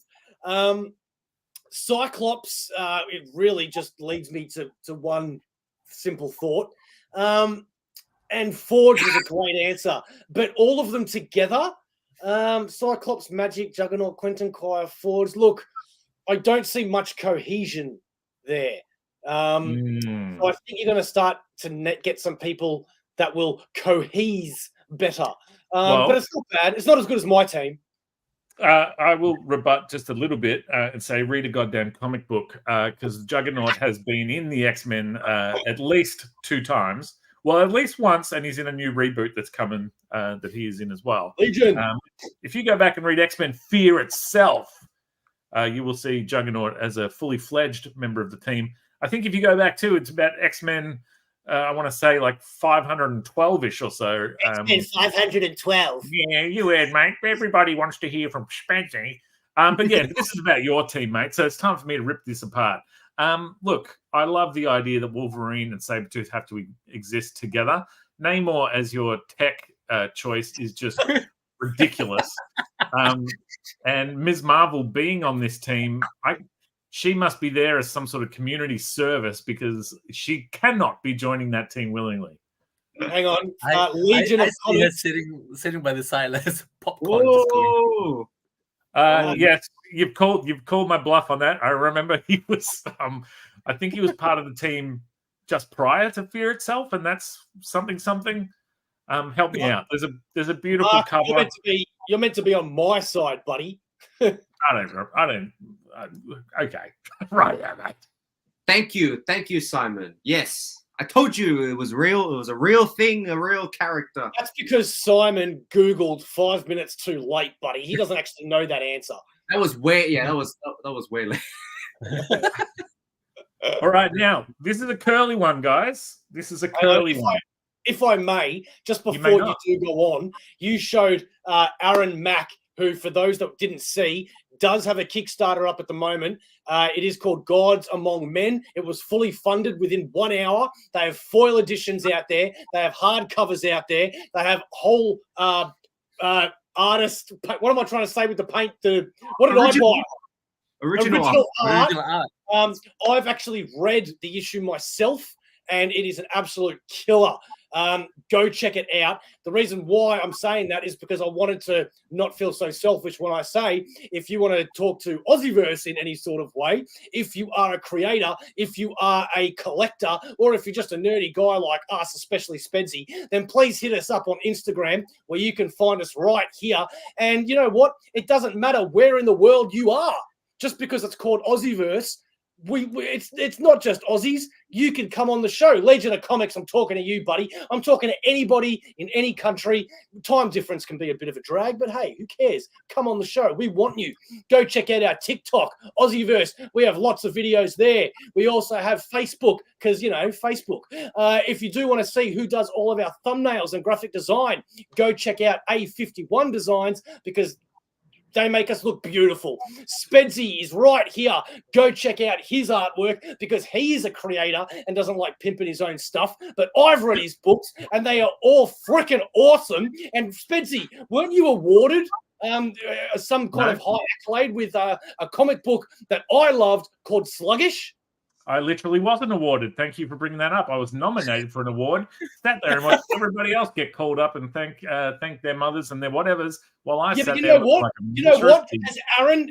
Cyclops, it really just leads me to one simple thought. And Forge was a great answer. But all of them together, Cyclops, Magic, Juggernaut, Quentin Quire, Forge, look, I don't see much cohesion there. So I think you're going to start to get some people that will cohese better. But it's not bad. It's not as good as my team. I will rebut just a little bit and say read a goddamn comic book because Juggernaut has been in the X-Men at least 2 times. Well, at least once, and he's in a new reboot that's coming that he is in as well. Legion. If you go back and read X-Men Fear itself, you will see Juggernaut as a fully fledged member of the team. I think if you go back to, it's about X-Men, I want to say like 512-ish or so. X-Men 512. Yeah, you heard, mate. Everybody wants to hear from Spedsy. But yeah, this is about your team, mate. So it's time for me to rip this apart. Look, I love the idea that Wolverine and Sabretooth have to exist together. Namor as your tech choice is just ridiculous. And Ms. Marvel being on this team, she must be there as some sort of community service because she cannot be joining that team willingly. Hang on. Legion I of see her Comics. sitting by the side like popcorn. Just going. Yes, you've called my bluff on that. I remember he was I think he was part of the team just prior to Fear itself, and that's something. Help me out. There's a beautiful cover. You're meant to be on my side, buddy. I don't. Okay, right, mate. Thank you, Simon. Yes, I told you it was real. It was a real thing, a real character. That's because Simon Googled 5 minutes too late, buddy. He doesn't actually know that answer. That was way. Yeah, that was way late. All right, now this is a curly one, guys. This is a curly one. If I may, just before you do go on, you showed Aaron Mack, who, for those that didn't see, does have a Kickstarter up at the moment. It is called Gods Among Men. It was fully funded within 1 hour. They have foil editions out there. They have hardcovers out there. They have whole artist. What am I trying to say with the paint? What did I buy? Original art. I've actually read the issue myself, and it is an absolute killer. Go check it out. The reason why I'm saying that is because I wanted to not feel so selfish when I say, if you want to talk to AussieVerse in any sort of way, if you are a creator, if you are a collector, or if you're just a nerdy guy like us, especially Spedsy, then please hit us up on Instagram, where you can find us right here. And you know what? It doesn't matter where in the world you are. Just because it's called AussieVerse, it's not just Aussies. You can come on the show. Legion of Comx, I'm talking to you, buddy. I'm talking to anybody in any country. Time difference can be a bit of a drag, but hey, who cares? Come on the show. We want you. Go check out our TikTok, AussieVerse. We have lots of videos there. We also have Facebook, because, you know, Facebook. If you do want to see who does all of our thumbnails and graphic design, go check out A51 Designs, because they make us look beautiful. Spedsy is right here. Go check out his artwork, because he is a creator and doesn't like pimping his own stuff. But I've read his books and they are all freaking awesome. And Spedsy, weren't you awarded some kind of high accolade with a comic book that I loved called Sluggish? I literally wasn't awarded. Thank you for bringing that up. I was nominated for an award. Sat there and watched everybody else get called up and thank their mothers and their whatevers, while I sat but you there. know what? Like you know what?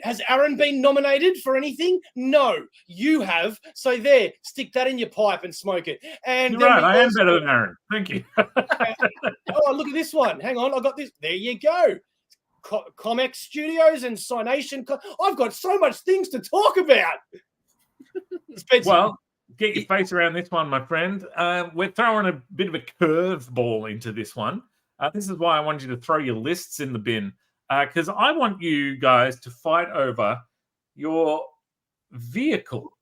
Has Aaron been nominated for anything? No, you have. So there, stick that in your pipe and smoke it. And you're right. I am better than Aaron. Thank you. Oh, look at this one. Hang on, I got this. There you go. Comx Studios and Cynation. I've got so much things to talk about. Well, get your face around this one, my friend. We're throwing a bit of a curveball into this one. This is why I wanted you to throw your lists in the bin, because I want you guys to fight over your vehicle.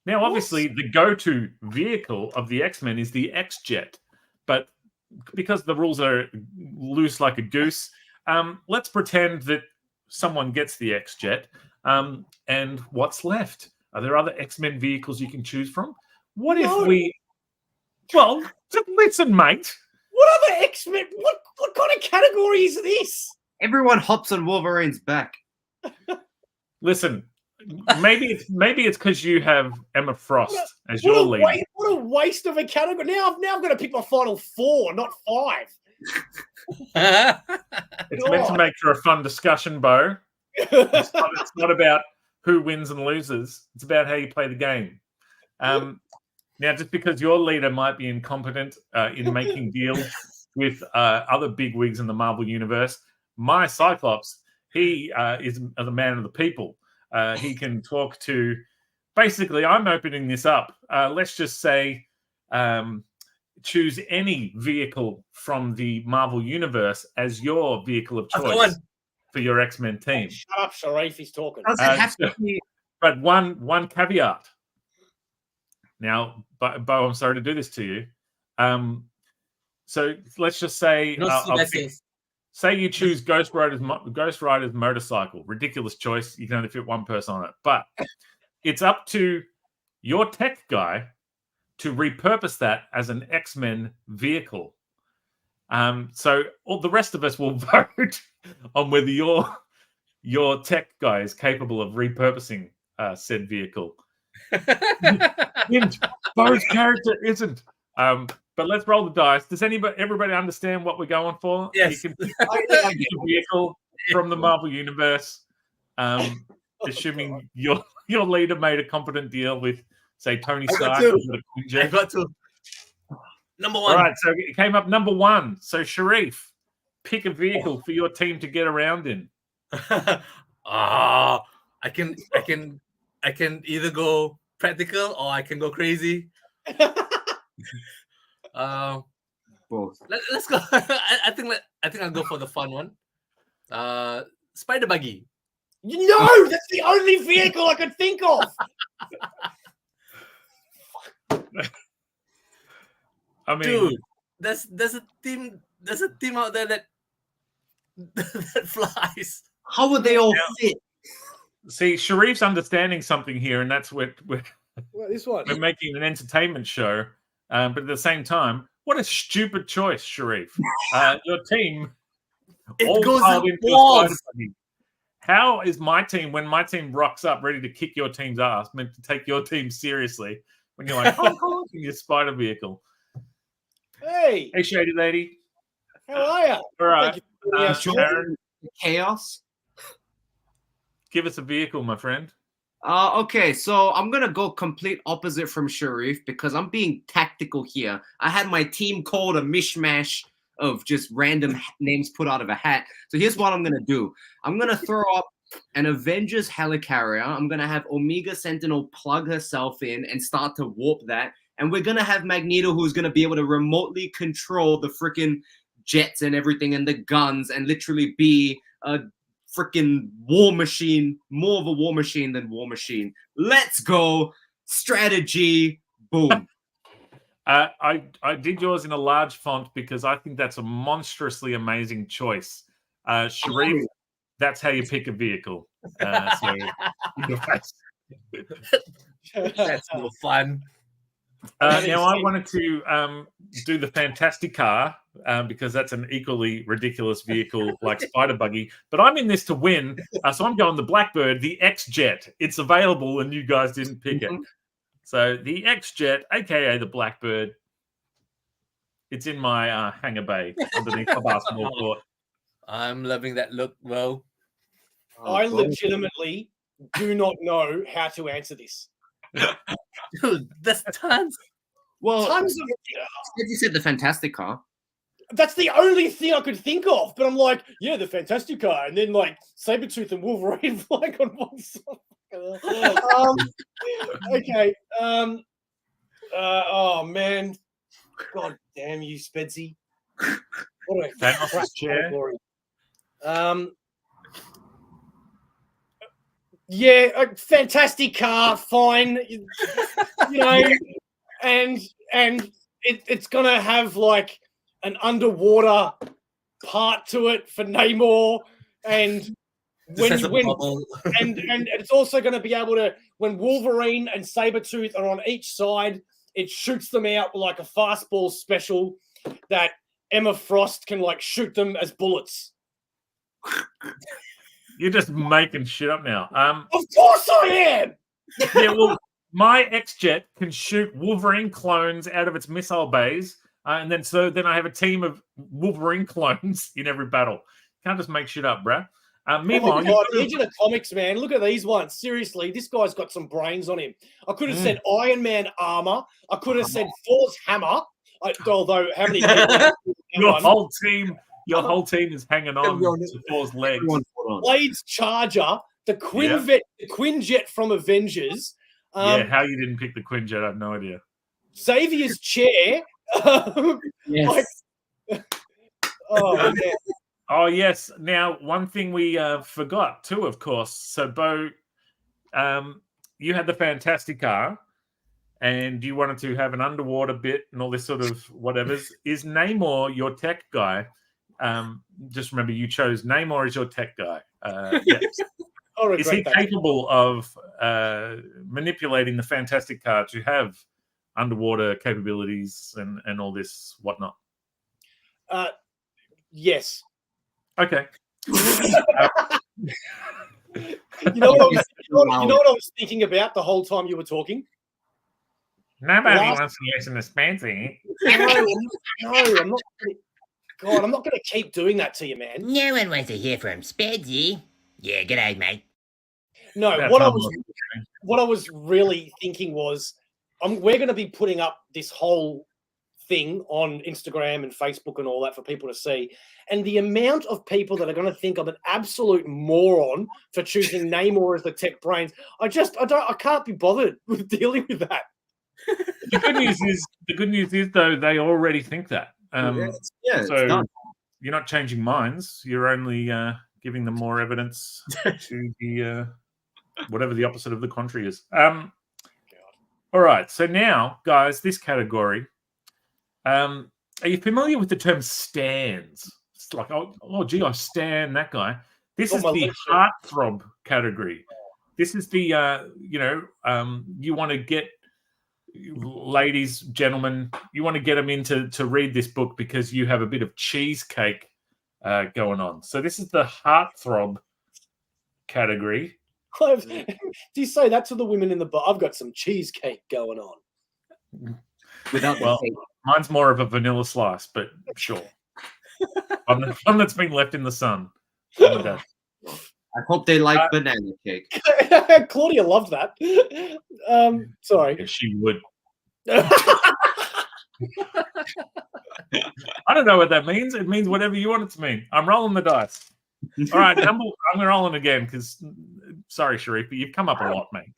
Now, obviously, the go-to vehicle of the X-Men is the X-Jet, but because the rules are loose like a goose, let's pretend that someone gets the X-Jet. And what's left? Are there other X-Men vehicles you can choose from? What if we... Well, just listen, mate. What other X-Men? What kind of category is this? Everyone hops on Wolverine's back. Listen, maybe it's because you have Emma Frost as your lead. What a waste of a category. Now I've got to pick my final 4, not 5. It's meant to make for a fun discussion, Bo. It's not about who wins and loses. It's about how you play the game. Now, just because your leader might be incompetent in making deals with other bigwigs in the Marvel Universe, my Cyclops, he is the man of the people. He can talk to... Basically, I'm opening this up. Let's just say choose any vehicle from the Marvel Universe as your vehicle of choice for your X-Men team. Shut up, Sharif. He's talking. But one caveat. Now, Bo, I'm sorry to do this to you. So let's just say, say you choose Ghost Rider's motorcycle. Ridiculous choice. You can only fit one person on it. But it's up to your tech guy to repurpose that as an X-Men vehicle. So all the rest of us will vote on whether your tech guy is capable of repurposing said vehicle. Bo's character isn't. But let's roll the dice. Does everybody understand what we're going for? Yes. You can pick a vehicle from the Marvel Universe, assuming your leader made a competent deal with, say, Tony Stark. I got to. Number 1. All right, so it came up number 1. So Sharif, pick a vehicle for your team to get around in. I can either go practical or I can go crazy. Both. Let's go. I think I'll go for the fun one. Spider buggy. No, that's the only vehicle I could think of. I mean, dude, there's a team out there that flies. How would they all fit? See, Sharif's understanding something here, and that's what this one. we're making an entertainment show. But at the same time, what a stupid choice, Sharif. Your team all goes piled in into a walls. spider buggy. How is my team, when my team rocks up ready to kick your team's ass, meant to take your team seriously when you're like, in your spider vehicle? Hey, Hey, Shady Lady. how are you? All right. Aaron, chaos. Give us a vehicle, my friend. Okay, so I'm gonna go complete opposite from Sharif because I'm being tactical here. I had my team called a mishmash of just random names put out of a hat. So here's what I'm gonna do. I'm gonna throw up an Avengers helicarrier. I'm gonna have Omega Sentinel plug herself in and start to warp that. And we're gonna have Magneto, who's gonna be able to remotely control the freaking jets and everything and the guns and literally be a freaking war machine, more of a war machine than War Machine. Let's go. Strategy. Boom. I did yours in a large font because I think that's a monstrously amazing choice. Sharif, that's how you pick a vehicle. So your face. That's more fun. Now, I wanted to do the Fantastic Car because that's an equally ridiculous vehicle like Spider Buggy. But I'm in this to win, so I'm going the Blackbird, the X-Jet. It's available, and you guys didn't pick it. So the X-Jet, aka the Blackbird, it's in my hangar bay underneath the basketball court. I'm loving that look, Mo. I legitimately do not know how to answer this. Dude, that's tons. Well, Tons of. you said the Fantastic Car. That's the only thing I could think of. But I'm like, yeah, the Fantastic Car, and then like Sabretooth and Wolverine flying on one side. Okay. Oh man. God damn you, Spedsy. What a Thanos' crap chair. category. Yeah, a fantastic car, fine. You know, and it's gonna have like an underwater part to it for Namor, and when you win, and it's also going to be able to, when Wolverine and Sabretooth are on each side, it shoots them out like a fastball special that Emma Frost can like shoot them as bullets. You're just making shit up now. Of course I am. Yeah, well, my X-Jet can shoot Wolverine clones out of its missile bays, and then I have a team of Wolverine clones in every battle. Can't just make shit up, bruh. Meanwhile, Agent of Comx, man, look at these ones. Seriously, this guy's got some brains on him. I could have said Iron Man armor. I could have said Thor's hammer. Although, how many people? Your whole team is hanging on to Thor's legs. Blade's Charger, the Quinjet from Avengers. How you didn't pick the Quinjet, I have no idea. Xavier's chair. Yes. Oh, man. Oh, yes. Now, one thing we forgot too, of course. So, Bo, you had the Fantastic Car, and you wanted to have an underwater bit and all this sort of whatevers. Is Namor your tech guy? Just remember, you chose Namor as your tech guy. Yes. Is he capable of manipulating the Fantastic Car to have underwater capabilities and all this whatnot? Yes. Okay. You know what I was thinking about the whole time you were talking? Nobody wants to listen to Spedsy. No, I'm not. God, I'm not going to keep doing that to you, man. No one wants to hear from Spedsy. Yeah, g'day, mate. No, what I was really thinking was, we're going to be putting up this whole thing on Instagram and Facebook and all that for people to see, and the amount of people that are going to think I'm an absolute moron for choosing Namor as the tech brains, I can't be bothered with dealing with that. The good news is though, they already think that. So you're not changing minds. You're only giving them more evidence to the whatever the opposite of the contrary is. All right. So now, guys, this category. Are you familiar with the term stans? It's like, oh, gee, I stan that guy. This is the heartthrob category. This is the you want to get ladies, gentlemen, you want to get them to read this book because you have a bit of cheesecake going on. So this is the heartthrob category. Do you say that to the women in the bar? I've got some cheesecake going on. without the Well, cake. mine's more of a vanilla slice, but sure. One that's been left in the sun. On the desk. I hope they like banana cake. Claudia loved that. Sorry. Yeah, she would. I don't know what that means. It means whatever you want it to mean. I'm rolling the dice. All right, I'm rolling again because, sorry, Sharif, but you've come up a lot, mate.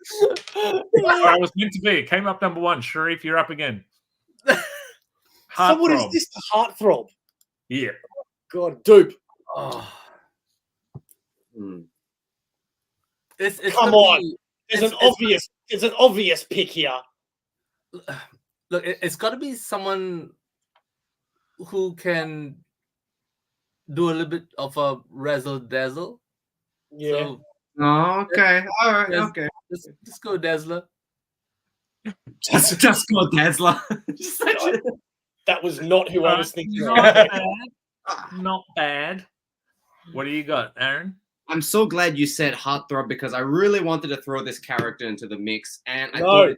I was meant to be. It came up number 1. Sharif, you're up again. So what is this? The heartthrob? Yeah. God, dupe. Oh. Mm. It's Come on. There's an obvious pick here. Look, it's got to be someone who can do a little bit of a razzle dazzle. Yeah. So, Oh, okay. All right. Yes. Okay. just go Dazzler. Just go Dazzler. That was not who I was thinking. Not bad. Not bad. What do you got, Aaron? I'm so glad you said heartthrob because I really wanted to throw this character into the mix, and I No. thought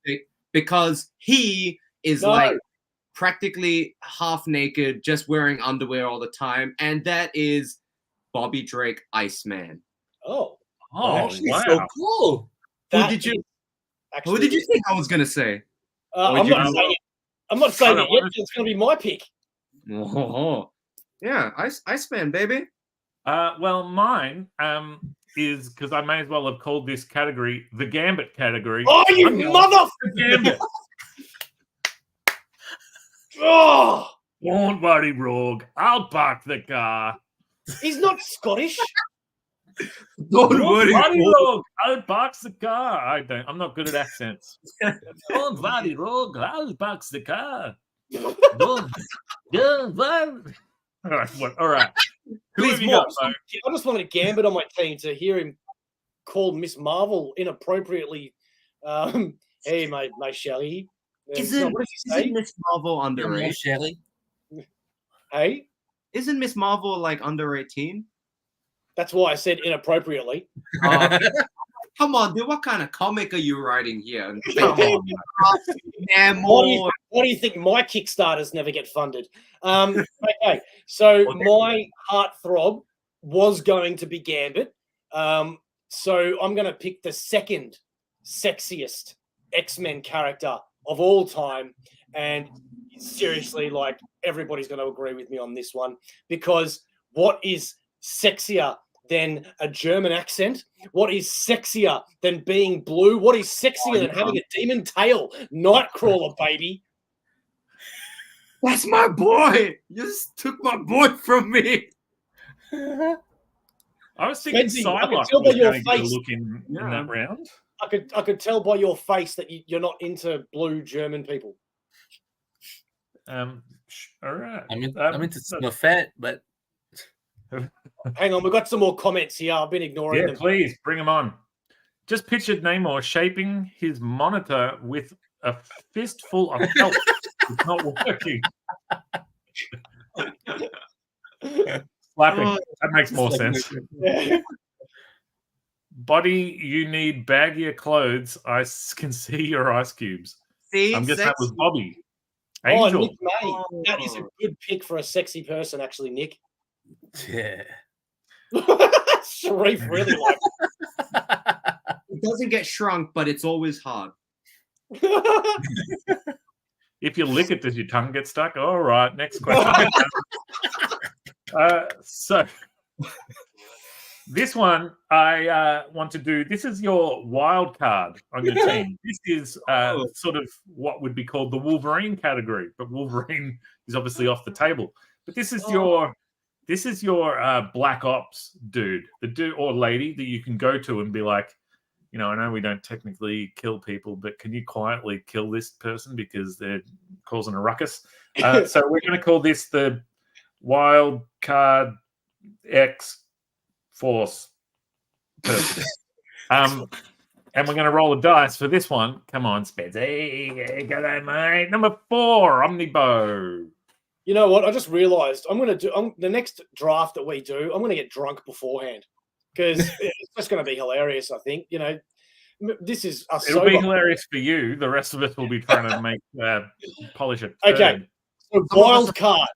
it's because he is No. like practically half naked, just wearing underwear all the time, and that is Bobby Drake, Iceman. Oh, Oh, Actually, wow. so cool. Who did you think I was gonna say? I'm you not know- saying it. I'm not saying I it don't yet. want It's going to be my pick. Oh, yeah, Iceman, baby. Well, mine is because I may as well have called this category the Gambit category. Oh, you I'm going mother! the Gambit. Oh, Don't worry, Rogue. I'll park the car. he's not Scottish. Don't Don't worry. worry, Rogue. Rogue. I'll box the car. I'm not good at accents. Don't worry, Rogue. I'll box the car. Don't worry. All right. All right. Who Please, have you more. got, Mo? I just wanted a Gambit on my team to hear him call Miss Marvel inappropriately. Hey, my Shelley. Isn't What did you say? Miss Marvel underage? Shelly. Hey, Isn't Miss Marvel like under 18? that's why I said inappropriately. Come on, dude. What kind of comic are you writing here? Come on, man. What do you think? My Kickstarters never get funded. Okay, so my heartthrob was going to be Gambit. So I'm going to pick the second sexiest X-Men character of all time, and seriously, like everybody's going to agree with me on this one because what is sexier than a German accent? What is sexier than being blue? What is sexier than having a demon tail? Nightcrawler, baby. That's my boy. You just took my boy from me. I was thinking Spedsy, I Psylocke can tell by was your going to get a face. look in that round. I could tell by your face that you're not into blue German people. All right. I'm into Smurfette, but Hang on, we've got some more comments here. I've been ignoring Yeah, them. please bring him on. Just pictured Namor shaping his monitor with a fistful of help. It's not working. Slapping. That makes more sense. Body, you need baggier clothes. I can see your ice cubes. See, I'm guessing that was Bobby. Oh, Angel. Nick May. That is a good pick for a sexy person, actually, Nick. yeah. Sharif really likes it doesn't get shrunk, but it's always hard. it. If you lick it, does your tongue get stuck? All right, next question. So this one I want to do. This is your wild card on your team. This is sort of what would be called the Wolverine category, but Wolverine is obviously off the table. But this is your Black Ops dude, the dude or lady that you can go to and be like, you know, I know we don't technically kill people, but can you quietly kill this person because they're causing a ruckus? So we're going to call this the Wild Card X Force person. And we're going to roll a dice for this one. Come on, Spedsy. G'day, mate. Number 4, OmniBeau. You know what? I just realized I'm going to do the next draft that we do. I'm going to get drunk beforehand because it's just going to be hilarious. I think, you know, This is It'll be hilarious for you. The rest of us will be trying to make polish it. Okay. So wild card.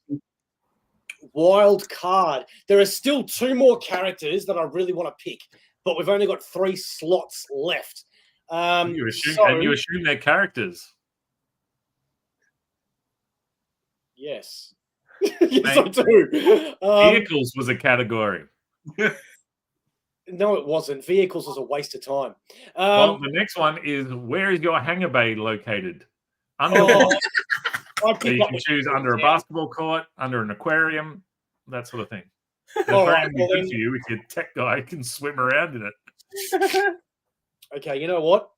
There are still 2 more characters that I really want to pick, but we've only got 3 slots left. You assume they're characters. Yes. Yes, I do. Vehicles was a category. No, it wasn't. Vehicles was a waste of time. Well, the next one is, where is your hangar bay located? Under. So you can choose under a basketball court, under an aquarium, that sort of thing. All right, well, good for you if your tech guy can swim around in it. Okay, you know what?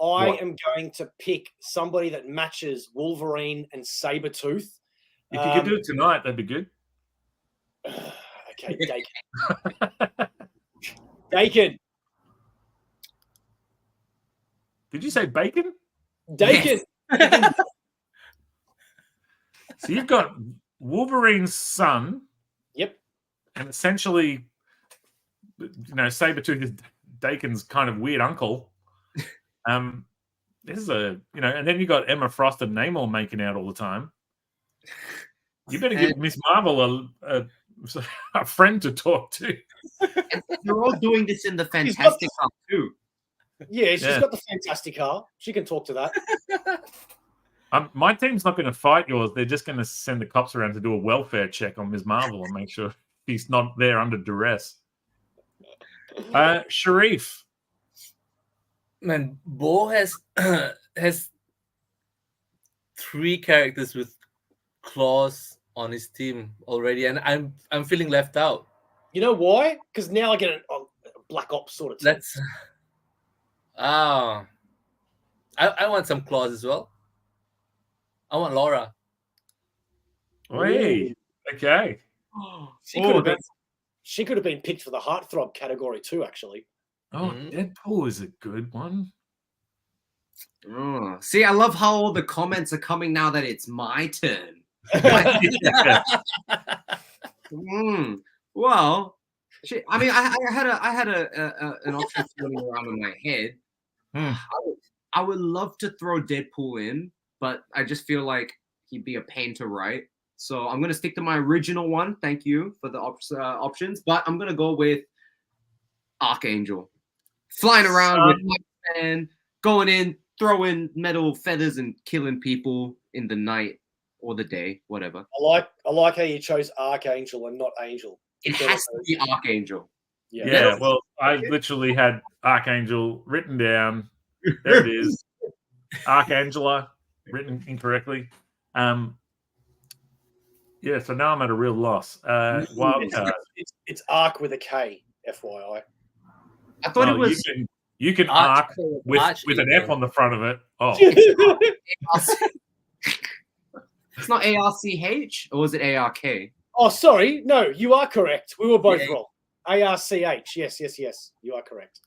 I am going to pick somebody that matches Wolverine and Sabretooth. If you could do it tonight, that'd be good. Okay, Dakin. Dakin. Did you say bacon? Dakin. Yes. So you've got Wolverine's son. Yep. And essentially, Sabretooth is Dakin's kind of weird uncle. This is and then you got Emma Frost and Namor making out all the time. You better give Miss Marvel a friend to talk to. And they're all doing this in the Fantastic car too. Yeah, she's got the Fantastic car. She can talk to that. My team's not going to fight yours. They're just going to send the cops around to do a welfare check on Ms. Marvel and make sure he's not there under duress. Sharif. Man, Bo has 3 characters with claws on his team already, and I'm feeling left out. You know why? Because now I get a Black Ops sort of team. That's I want some claws as well. I want Laura. Hey, okay. She could have been picked for the heartthrob category too, actually. Oh, Deadpool is a good one. Oh, see, I love how all the comments are coming now that it's my turn. Well, I mean, I had an option floating around in my head. I would love to throw Deadpool in, but I just feel like he'd be a pain to write. So I'm gonna stick to my original one. Thank you for the options, but I'm gonna go with Archangel, flying around with Spider-Man, going in, throwing metal feathers and killing people in the night or the day, whatever. I like how you chose Archangel and not Angel. It has to be Archangel. Yeah, well, I literally had Archangel written down. There it is. Archangela written incorrectly. Yeah, so now I'm at a real loss. Wild card. It's Arc with a K, FYI. I thought it was. You can arc with an F on the front of it. Oh, it's not ARCH, or was it ARK? Oh, sorry. No, you are correct. We were both wrong. ARCH. Yes. You are correct.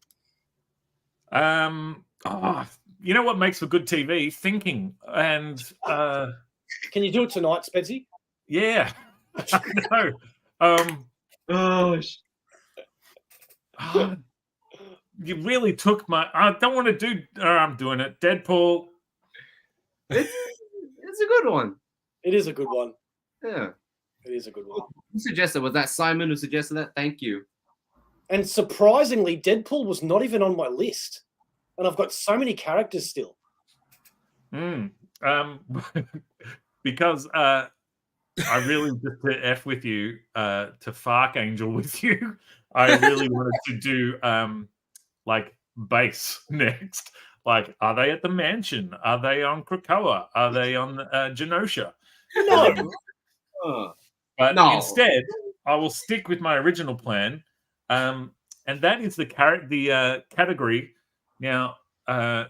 You know what makes for good TV? Thinking. And can you do it tonight, Spedsy? Yeah. I know. You really took my. I don't want to do. I'm doing it. Deadpool. It's a good one. It is a good one. Yeah. It is a good one. Who suggested? Was that Simon who suggested that? Thank you. And surprisingly, Deadpool was not even on my list. And I've got so many characters still. Because I really, just to F with you, to Fark Angel with you, I really wanted to do like base next. Like, are they at the mansion? Are they on Krakoa? Are they on Genosha? No. But instead, I will stick with my original plan, and that is the category. Now, I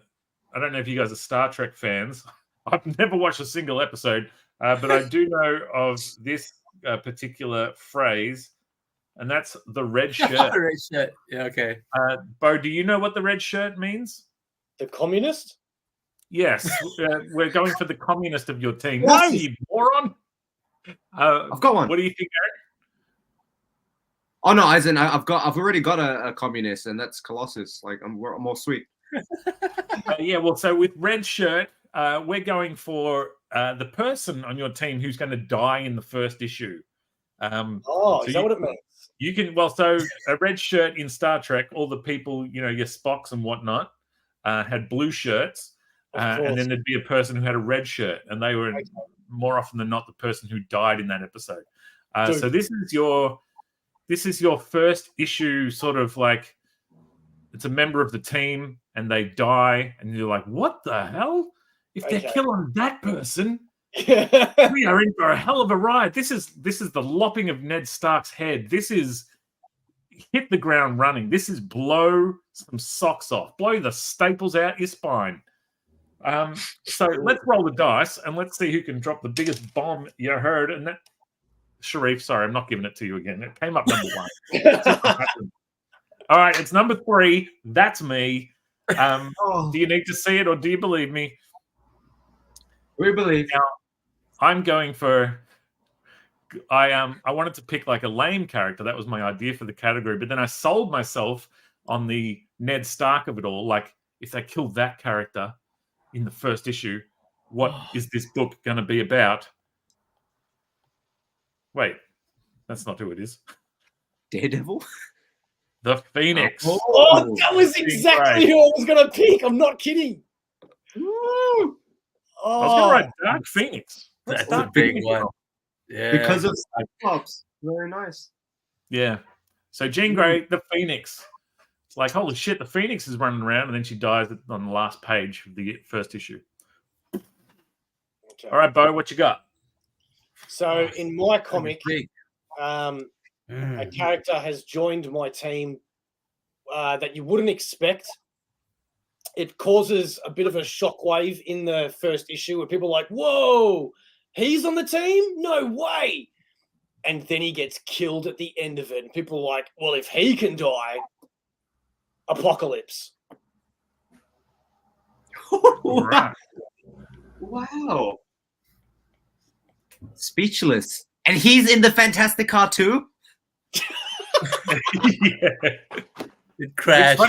don't know if you guys are Star Trek fans. I've never watched a single episode, but I do know of this particular phrase, and that's the red shirt. Red shirt. Yeah, okay. Bo, do you know what the red shirt means? The communist? Yes. We're going for the communist of your team. No, you moron. I've got one. What do you think, Eric? Oh no, as in I've already got a communist, and that's Colossus. Like I'm more sweet. Yeah, well, so with red shirt, we're going for the person on your team who's going to die in the first issue. So is that what it means? You can, well, so a red shirt in Star Trek, all the people, your Spocks and whatnot, had blue shirts, and then there'd be a person who had a red shirt, and they were more often than not the person who died in that episode. So this is your first issue, sort of like it's a member of the team and they die, and you're like, what the hell? If they're killing that person, we are in for a hell of a ride. This is the lopping of Ned Stark's head. This is hit the ground running. This is blow some socks off. Blow the staples out your spine. So let's roll the dice and let's see who can drop the biggest bomb you heard. And that, Sharif, sorry, I'm not giving it to you again. It came up number 1. All right, it's number 3. That's me. Do you need to see it or do you believe me? We believe. Now, I'm going for. I wanted to pick like a lame character. That was my idea for the category. But then I sold myself on the Ned Stark of it all. Like, if they kill that character in the first issue, what is this book going to be about? Wait, that's not who it is. Daredevil? The Phoenix. Oh, that was exactly who I was going to pick. I'm not kidding. Woo. I was going to write Dark Phoenix. That's a big one. Yeah. Because of Cyclops. Very nice. Yeah. So Jean Grey, the Phoenix. It's like, holy shit, the Phoenix is running around, and then she dies on the last page of the first issue. Okay. All right, Bo, what you got? So in my comic, a character has joined my team that you wouldn't expect. It causes a bit of a shockwave in the first issue where people are like, whoa, he's on the team? No way. And then he gets killed at the end of it. And people are like, well, if he can die, Apocalypse. Wow. Wow. Speechless. And he's in the Fantastic Car too? Yeah. It crashed.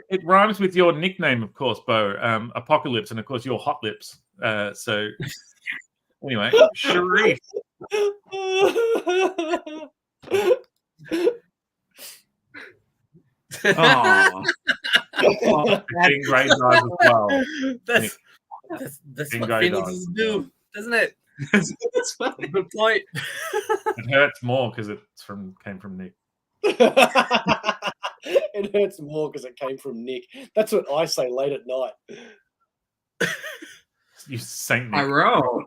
It rhymes with your nickname, of course, Bo. Apocalypse, and of course your Hot Lips. So anyway, Sharif. Jean Grey's eyes as well. That's what Phoenix do, doesn't it? That's funny. Good point. It hurts more because it came from Nick. It hurts more because it came from Nick. That's what I say late at night. You Saint Nick. I roll.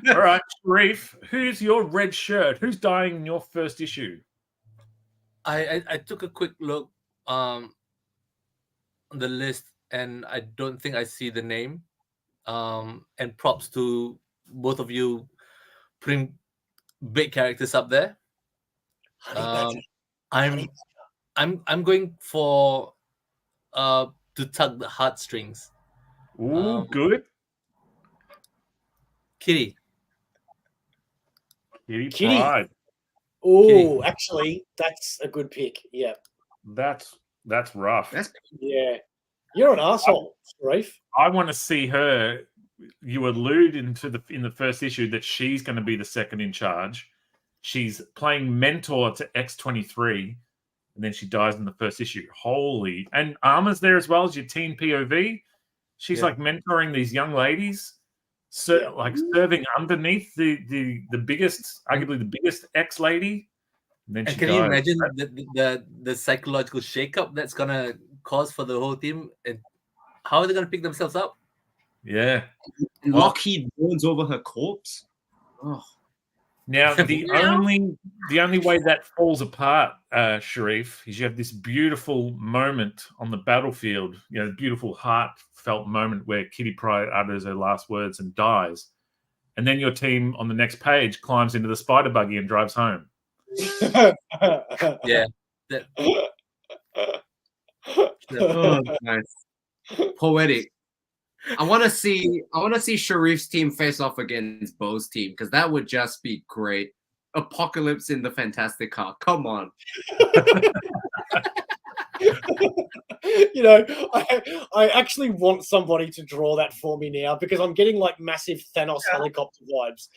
All right, Sharif, who's your red shirt? Who's dying in your first issue? I took a quick look on the list, and I don't think I see the name. And props to both of you putting big characters up there. I'm going for to tug the heartstrings. Ooh, good. Kitty. Pride. Oh, actually, that's a good pick. Yeah. That's rough. Yeah. You're an asshole, Sharif. I want to see her. You allude in the first issue that she's going to be the second in charge. She's playing mentor to X-23, and then she dies in the first issue. Holy. And Arma's there as well as your teen POV. She's like mentoring these young ladies, like serving underneath the biggest, arguably the biggest ex-lady. And can you imagine the psychological shakeup that's going to cause for the whole team? And how are they going to pick themselves up? Yeah. Lockheed burns over her corpse. Oh. Now, the only way that falls apart, Sharif, is you have this beautiful moment on the battlefield, beautiful heartfelt moment where Kitty Pryde utters her last words and dies. And then your team on the next page climbs into the spider buggy and drives home. Yeah. Oh, nice. Poetic. I want to see Sharif's team face off against Bo's team, because that would just be great. Apocalypse in the Fantastic Car. Come on. You know, I actually want somebody to draw that for me now because I'm getting like massive Thanos helicopter vibes.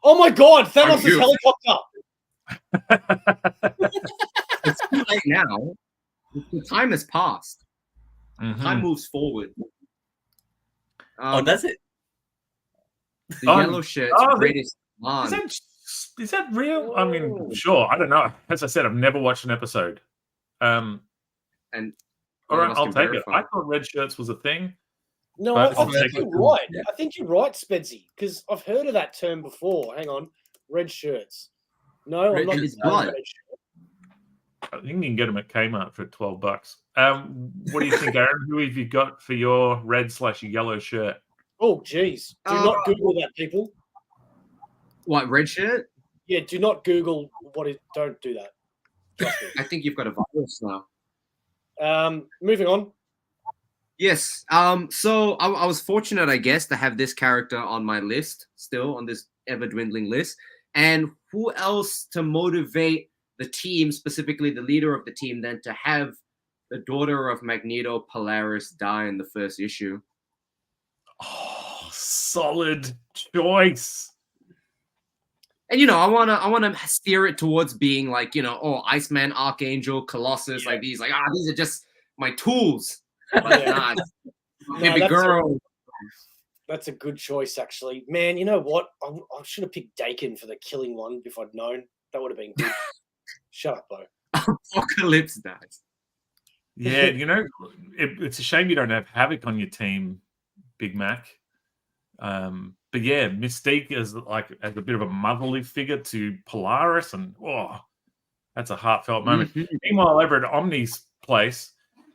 Oh my god, Thanos' helicopter! It's too late now. The time has passed. Time moves forward. Oh, does it? The yellow shirt's greatest man. Is that real? I mean, sure. I don't know. As I said, I've never watched an episode. And all right, I'll take it. I thought red shirts was a thing. No, I think you're right. I think you're right, Spedsy, because I've heard of that term before. Hang on. Red shirts. No, I'm not. It's blood. I think you can get them at Kmart for $12. What do you think, Aaron? Who have you got for your red/yellow shirt? Oh, geez. Do not Google that, people. What, red shirt? Yeah, do not Google what it. Don't do that. Trust me. I think you've got a virus now. Moving on. Yes. So I was fortunate, I guess, to have this character on my list, still on this ever-dwindling list. And who else to motivate the team, specifically the leader of the team, than to have the daughter of Magneto, Polaris, die in the first issue? Oh, solid choice. And I wanna steer it towards being like, Iceman, Archangel, Colossus, like these are just my tools. But nah, baby girl. That's a good choice, actually. Man, you know what? I should have picked Dakin for the killing one if I'd known. That would have been good. Shut up, though. Apocalypse dies. Yeah, it's a shame you don't have Havoc on your team, Big Mac. But yeah, Mystique as a bit of a motherly figure to Polaris, and that's a heartfelt moment. Meanwhile, over at Omni's place,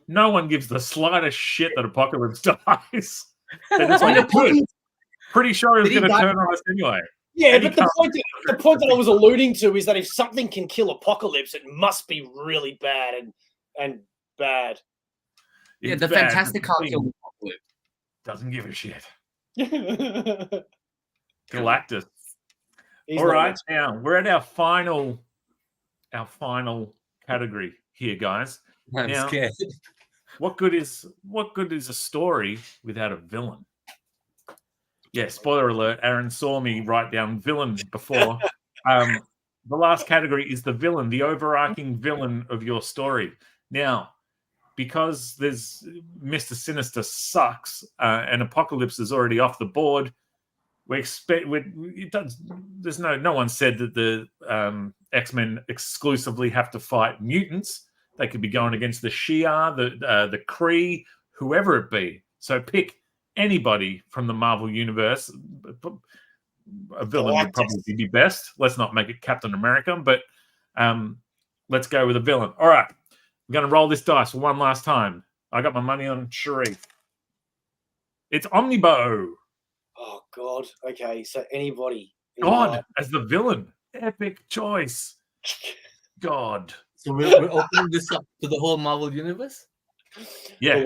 no one gives the slightest shit that Apocalypse dies. They're just like, pretty sure he's going to turn on us anyway. Yeah, but the point that I was alluding to is that if something can kill Apocalypse, it must be really bad and bad. Yeah, the Fantastic can't kill Apocalypse. Doesn't give a shit. Galactus. All right, now we're at our final category here, guys. I'm scared. What good is a story without a villain? Yeah, spoiler alert. Aaron saw me write down villain before. The last category is the villain, the overarching villain of your story. Now, because there's Mr. Sinister sucks and Apocalypse is already off the board, there's no one said that the X-Men exclusively have to fight mutants. They could be going against the Shi'ar, the Kree, whoever it be. So pick anybody from the Marvel Universe. A villain would probably be best. Let's not make it Captain America, but let's go with a villain. All right. I'm going to roll this dice for one last time. I got my money on Sharif. It's OmniBeau. Oh, God. Okay, so anybody. God, as the villain. Epic choice. God. So we're opening this up to the whole Marvel Universe? Yeah.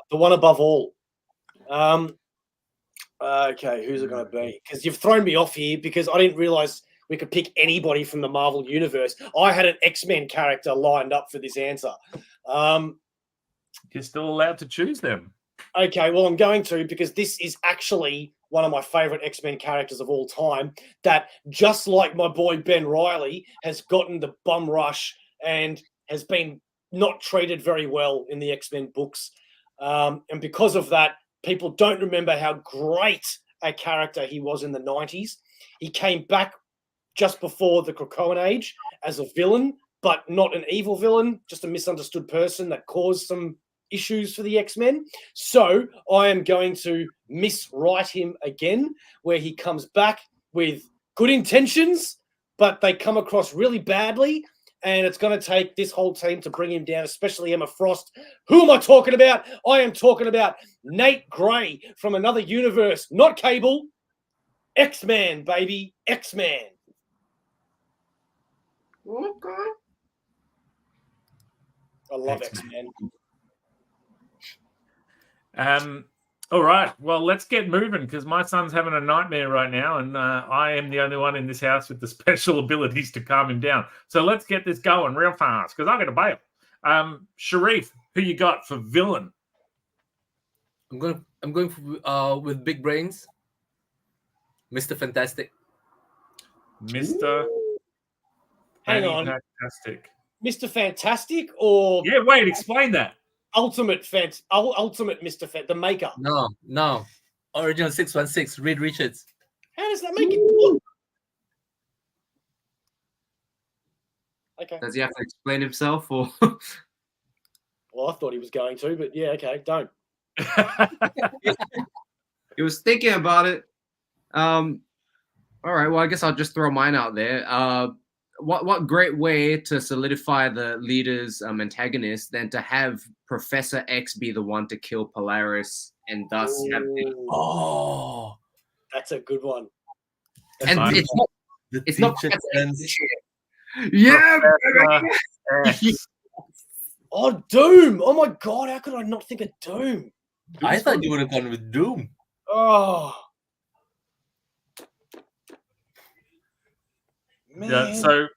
The one above all. Okay, who's it going to be? Because you've thrown me off here because I didn't realize we could pick anybody from the Marvel Universe. I had an X-Men character lined up for this answer. You're still allowed to choose them. Okay, well, I'm going to because this is actually one of my favorite X-Men characters of all time that, just like my boy Ben Reilly, has gotten the bum rush and has been not treated very well in the X-Men books. And because of that, people don't remember how great a character he was in the 90s. He came back just before the Krakoan Age as a villain, but not an evil villain, just a misunderstood person that caused some issues for the X-Men. So I am going to miswrite him again, where he comes back with good intentions, but they come across really badly. And it's going to take this whole team to bring him down, especially Emma Frost. Who am I talking about? I am talking about Nate Gray from another universe, not Cable. X-Man, baby. X-Man. Okay. I love X-Men. All right. Well, let's get moving because my son's having a nightmare right now, and I am the only one in this house with the special abilities to calm him down. So let's get this going real fast because I'm going to bail. Sharif, who you got for villain? I'm going for, with big brains, Mr. Fantastic. Mr. Hang on. Fantastic. Mr. Fantastic or Yeah, wait, explain that. Ultimate Mr. the maker? No. Original 616, Reed Richards. How does that make it? Okay. Does he have to explain himself or? Well, I thought he was going to, but yeah, okay, don't. He was thinking about it. All right. Well, I guess I'll just throw mine out there. What great way to solidify the leader's antagonist than to have Professor X be the one to kill Polaris and thus have the... Oh, That's a good one. And nice. it's not teacher turns- yeah. X. Oh, Doom! Oh my God, how could I not think of Doom? I thought you would have gone with Doom. Oh, man. Yeah, so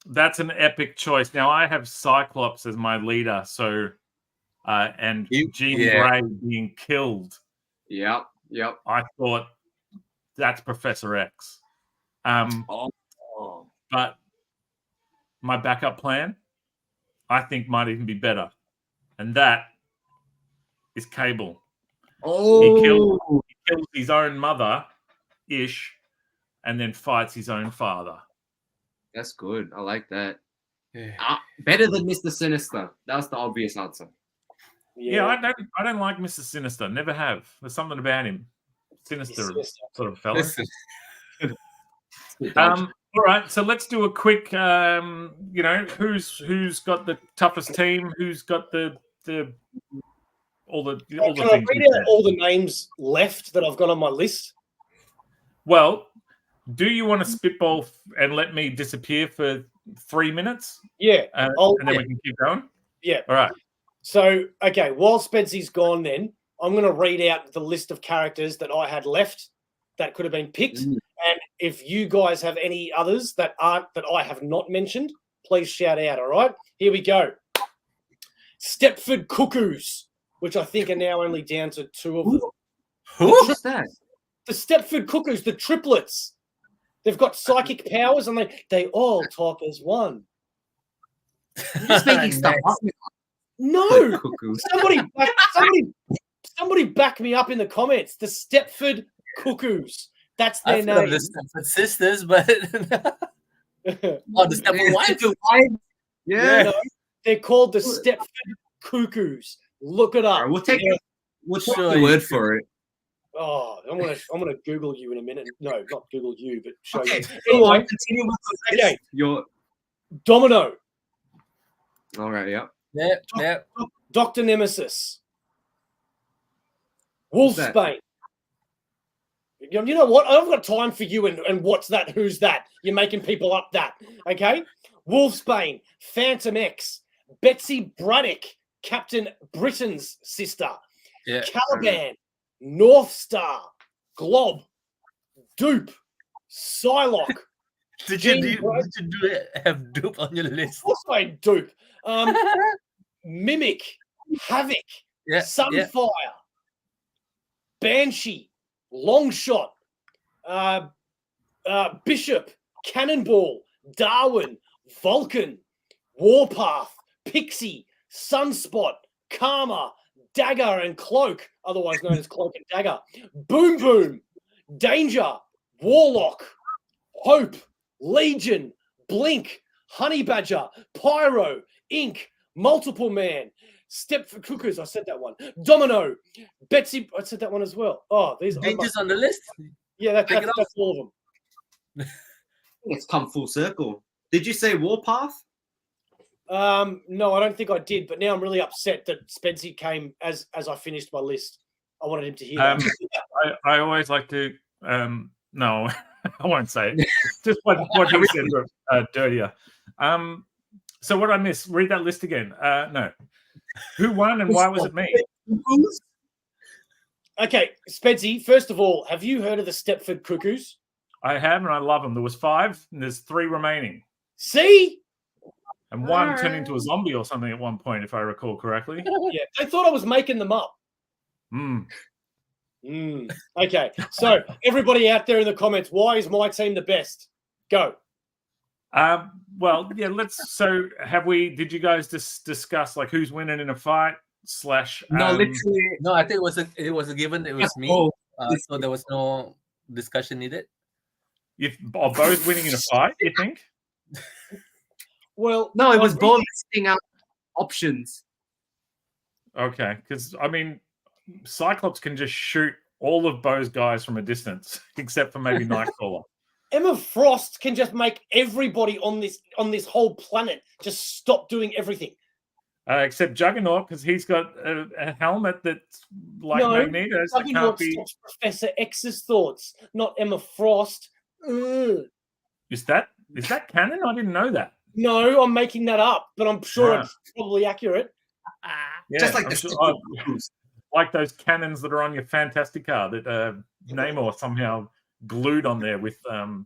that's an epic choice. Now I have Cyclops as my leader, so and Jean Grey being killed. Yep. I thought that's Professor X. But my backup plan, I think, might even be better, and that is Cable. He kills his own mother, Ish, and then fights his own father. That's good. I like that. Yeah. Better than Mr. Sinister. That's the obvious answer. Yeah, I don't like Mr. Sinister. Never have. There's something about him. Sinister sort of fella. Listen, All right, so let's do a quick. Who's got the toughest team? Who's got all the Can I things? read out all the names left that I've got on my list? Well, do you want to spitball and let me disappear for 3 minutes? Yeah. And then we can keep going? Yeah. All right. So, okay, while Spedsy's gone then, I'm going to read out the list of characters that I had left that could have been picked. And if you guys have any others that I have not mentioned, please shout out, all right? Here we go. Stepford Cuckoos, which I think are now only down to 2 of them. Who's that? The Stepford Cuckoos, the triplets. They've got psychic powers and they all talk as one. You're just making stuff up. No. Cuckoos. Somebody back me up in the comments. The Stepford Cuckoos. That's their I've heard of name. the Stepford sisters, but the Stepford wives. Yeah. No, they're called the Stepford Cuckoos. Look it up. All right, we'll take Sure the you word can. for it. Oh, I'm gonna Google you in a minute. No, not Google you, but show Okay, you. go on. Anyway, Continue with the okay. Your Domino, all right. Yep. Yeah. Dr. Nemesis, Who's that? Wolfsbane. You know what? I haven't got time for you and what's that? Who's that? You're making people up that. Okay? Wolfsbane, Phantom X, Betsy Braddock, Captain Britain's sister, Yeah. Caliban, North Star, Glob, Dupe, Psylocke. Did Jean you Grey. have Dupe on your list? Of course I had Dupe. Mimic, Havoc, Yeah. Sunfire, Banshee, Longshot, Bishop, Cannonball, Darwin, Vulcan, Warpath, Pixie, Sunspot, Karma, Dagger and Cloak, otherwise known as Cloak and Dagger, Boom Boom, Danger, Warlock, Hope, Legion, Blink, Honey Badger, Pyro, Ink, Multiple Man, Stepford Cuckoos, I said that one, Domino, Betsy, I said that one as well. Oh, these Danger's on the list. yeah, that's all of them. It's come full circle. Did you say Warpath? No, I don't think I did, but now I'm really upset that Spedsy came as I finished my list. I wanted him to hear that. I always like to no, I won't say it. Just what you said dirtier. So what I missed? Read that list again. No. Who won and why was it me? Okay, Spedsy, first of all, have you heard of the Stepford Cuckoos? I have, and I love them. There was 5, and there's 3 remaining. See? And one turned into a zombie or something at one point, if I recall correctly. Yeah, they thought I was making them up. Okay, so everybody out there in the comments, why is my team the best? Go. Well, yeah, let's. So, did you guys just discuss like who's winning in a fight? No, literally. No, I think it was a given. It was me. So there was no discussion needed. If are both winning in a fight, you think? Well, no, it was both listing out options. Okay, because I mean, Cyclops can just shoot all of Beau's guys from a distance, except for maybe Nightcrawler. Emma Frost can just make everybody on this whole planet just stop doing everything. Except Juggernaut, because he's got a helmet that's like Magneto. So Juggernaut stops Professor X's thoughts, not Emma Frost. Ugh. Is that canon? I didn't know that. No, I'm making that up, but I'm sure it's probably accurate. Yeah, just like like those cannons that are on your Fantastica that Namor somehow glued on there with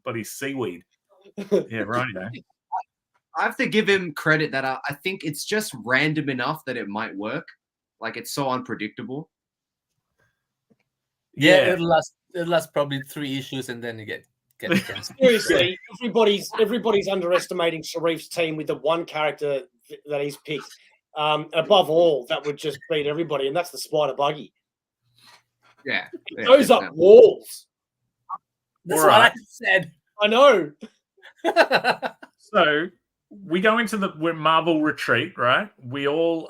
bloody seaweed. Yeah, right. I have to give him credit that I think it's just random enough that it might work. Like it's so unpredictable. Yeah, it'll last probably 3 issues and then you get Seriously, everybody's underestimating Sharif's team with the one character that he's picked. Above all, that would just beat everybody, and that's the Spider Buggy. Yeah, it goes up walls. That's what I said. I know. So we go into the Marvel retreat, right? We all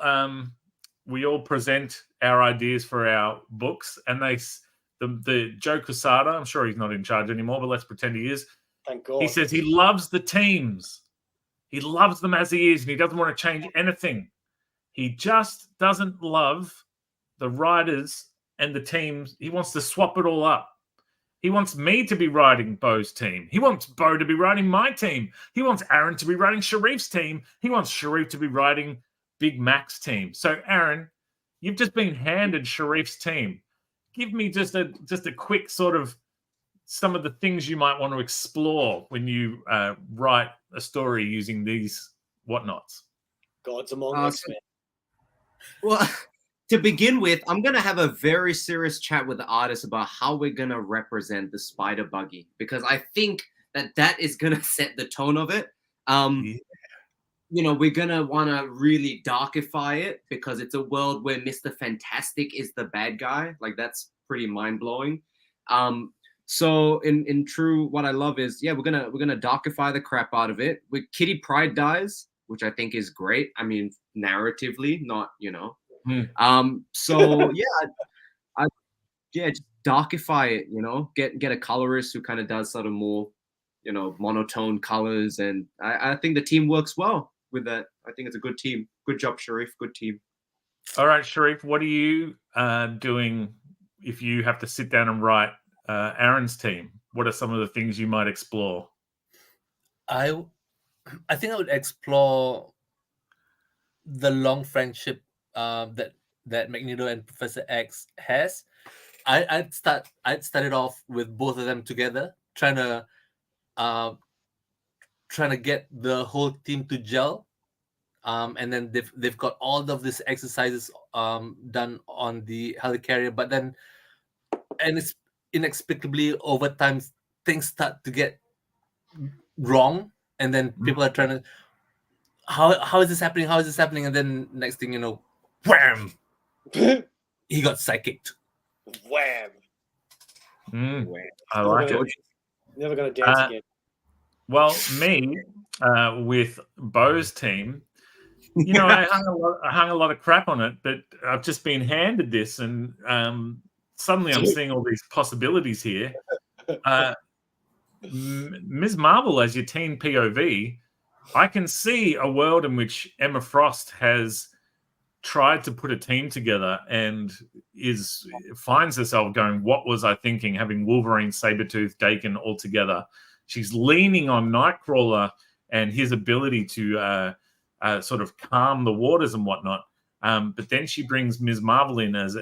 present our ideas for our books, and the Joe Quesada, I'm sure he's not in charge anymore, but let's pretend he is. Thank God. He says he loves the teams. He loves them as he is, and he doesn't want to change anything. He just doesn't love the writers and the teams. He wants to swap it all up. He wants me to be writing Beau's team. He wants Beau to be writing my team. He wants Aaron to be writing Sharif's team. He wants Sharif to be writing Big Mac's team. So, Aaron, you've just been handed Sharif's team. Give me just a quick sort of some of the things you might want to explore when you write a story using these whatnots. Gods among us. Well, to begin with, I'm going to have a very serious chat with the artist about how we're going to represent the Spider Buggy, because I think that is going to set the tone of it. We're going to want to really darkify it because it's a world where Mr. Fantastic is the bad guy. Like, that's pretty mind-blowing. So in true, what I love is, we're gonna darkify the crap out of it. With Kitty Pryde dies, which I think is great. I mean, narratively, not, So just darkify it, get a colorist who kind of does sort of more, monotone colors. And I think the team works well with that. I think it's a good team. Good job, Sharif. Good team. All right, Sharif, what are you doing if you have to sit down and write Aaron's team? What are some of the things you might explore? I think I would explore the long friendship that Magneto and Professor X has. I'd start it off with both of them together, trying to get the whole team to gel. And then they've got all of these exercises done on the helicarrier, but then it's inexplicably over time things start to get wrong, and then people are trying to how is this happening? How is this happening? And then next thing you know, wham! He got psychicked. Wham! I like it. Never gonna dance again. Well, me with Beau's team, I hung a lot of crap on it, but I've just been handed this, and suddenly I'm seeing all these possibilities here. Ms. Marvel as your teen POV, I can see a world in which Emma Frost has tried to put a team together and finds herself going, what was I thinking, having Wolverine, Sabretooth, Daken all together. She's leaning on Nightcrawler and his ability to sort of calm the waters and whatnot. But then she brings Ms. Marvel in as a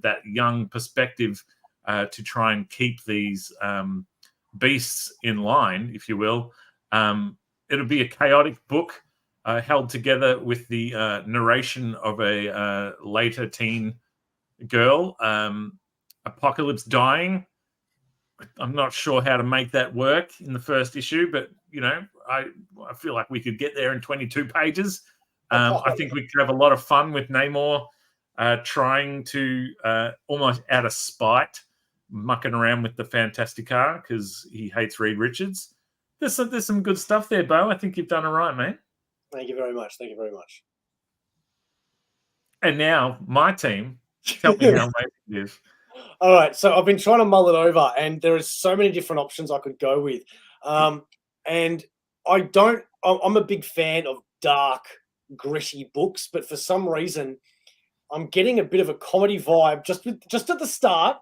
that young perspective to try and keep these beasts in line, if you will. It'll be a chaotic book held together with the narration of a later teen girl. Apocalypse dying. I'm not sure how to make that work in the first issue, but I feel like we could get there in 22 pages. I think we could have a lot of fun with Namor trying to almost out of spite mucking around with the Fantastica because he hates Reed Richards. There's some good stuff there, Bo. I think you've done it right, mate. Thank you very much. Thank you very much. And now my team. Tell me how amazing it is. All right, so I've been trying to mull it over, and there are so many different options I could go with. And I'm a big fan of dark, gritty books, but for some reason, I'm getting a bit of a comedy vibe just at the start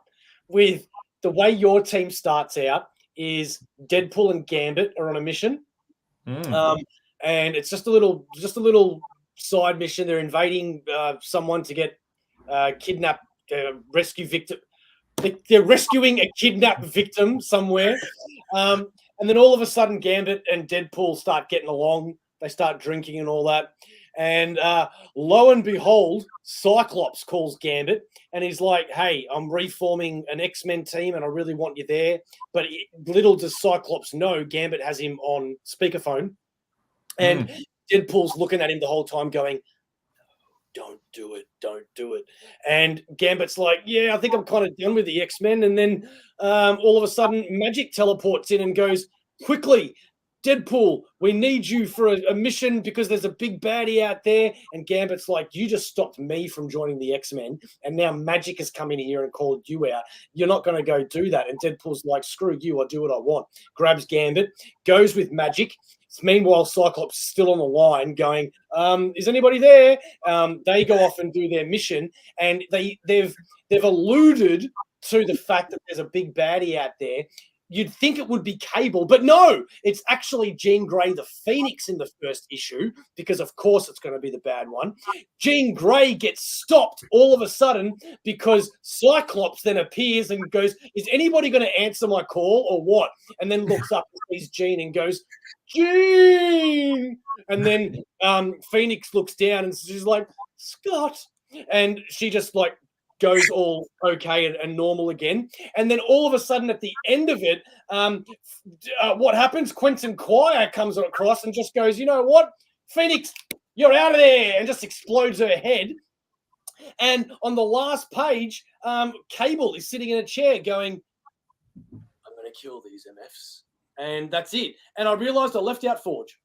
with the way your team starts out is Deadpool and Gambit are on a mission. And it's just a little side mission. They're invading someone to get kidnapped, rescue victim. They're rescuing a kidnapped victim somewhere. And then all of a sudden, Gambit and Deadpool start getting along. They start drinking and all that. And lo and behold, Cyclops calls Gambit and he's like, hey, I'm reforming an X-Men team and I really want you there. But little does Cyclops know, Gambit has him on speakerphone. And Deadpool's looking at him the whole time going, don't do it. And Gambit's like, yeah, I think I'm kind of done with the X-Men. And then all of a sudden, Magic teleports in and goes, quickly, Deadpool, we need you for a mission because there's a big baddie out there. And Gambit's like, you just stopped me from joining the X-Men. And now Magic has come in here and called you out. You're not going to go do that. And Deadpool's like, screw you, I'll do what I want. Grabs Gambit, goes with Magic. Meanwhile, Cyclops is still on the line going, is anybody there? They go off and do their mission. And they've alluded to the fact that there's a big baddie out there. You'd think it would be Cable, but no, it's actually Jean Grey, the Phoenix in the first issue, because of course it's going to be the bad one. Jean Grey gets stopped all of a sudden because Cyclops then appears and goes, is anybody going to answer my call or what? And then looks up and sees Jean and goes, Jean! And then Phoenix looks down and she's like, Scott. And she just like goes all okay and normal again. And then all of a sudden at the end of it, what happens? Quentin Quire comes across and just goes, you know what? Phoenix, you're out of there, and just explodes her head. And on the last page, Cable is sitting in a chair going, I'm going to kill these MFs. And that's it. And I realized I left out Forge.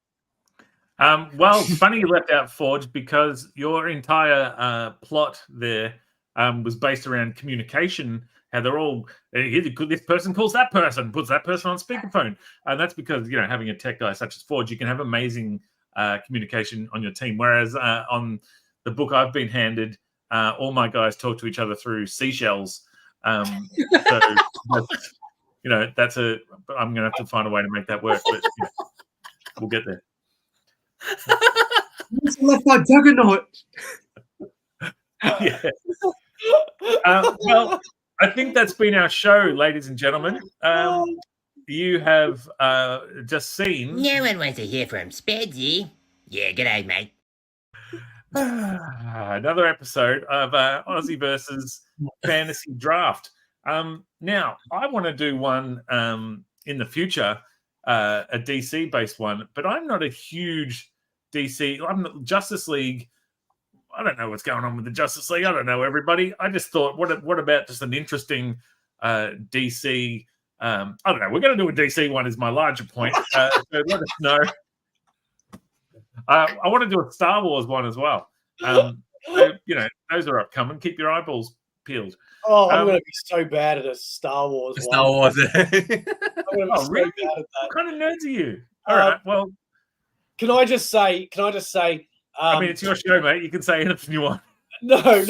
Well, funny you left out Forge because your entire plot there was based around communication. How they're all, this person calls that person, puts that person on speakerphone. And that's because, having a tech guy such as Forge, you can have amazing communication on your team. Whereas on the book I've been handed, all my guys talk to each other through seashells. So that's I'm going to have to find a way to make that work, but we'll get there. Left our juggernaut. Yeah. Well, I think that's been our show, ladies and gentlemen. You have just seen... No one wants to hear from Spedsy. Yeah, g'day, mate. Another episode of AussieVerse's Fantasy Draft. Now, I want to do one in the future, a DC-based one, but I'm not a huge DC... I'm Justice League... I don't know what's going on with the Justice League. I don't know, everybody. I just thought, what about just an interesting DC? I don't know. We're going to do a DC one is my larger point. So let us know. I want to do a Star Wars one as well. So, those are upcoming. Keep your eyeballs peeled. Oh, I'm going to be so bad at a Star Wars one. Star Wars. I'm going to be so really? bad at that. What kind of nerds are you? All right, well. Can I just say... I mean, it's your show, mate. You can say anything you want. No.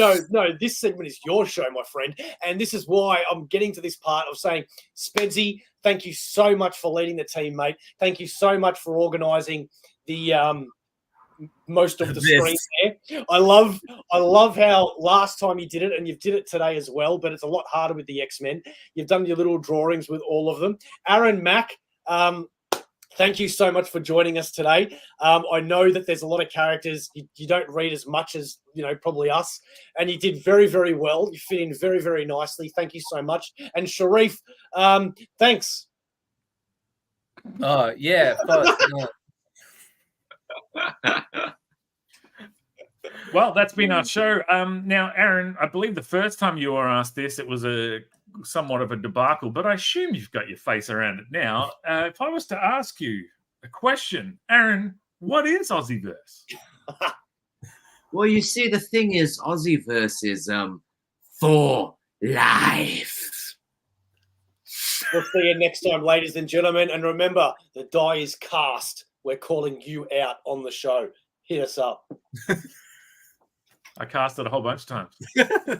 This segment is your show, my friend. And this is why I'm getting to this part of saying, Spedsy, thank you so much for leading the team, mate. Thank you so much for organising the most of the This. screen there. I love how last time you did it, and you did it today as well, but it's a lot harder with the X-Men. You've done your little drawings with all of them. Aaron Mack, thank you so much for joining us today. I know that there's a lot of characters you don't read as much as, probably us, and you did very, very well. You fit in very, very nicely. Thank you so much. And Sharif, thanks. Oh, yeah, of course. No. Well, that's been our show. Now, Aaron, I believe the first time you were asked this, it was somewhat of a debacle, but I assume you've got your face around it now. If I was to ask you a question, Aaron, what is AussieVerse? Well, you see, the thing is, AussieVerse is for life. We'll see you next time, ladies and gentlemen. And remember, the die is cast. We're calling you out on the show. Hit us up. I cast it a whole bunch of times.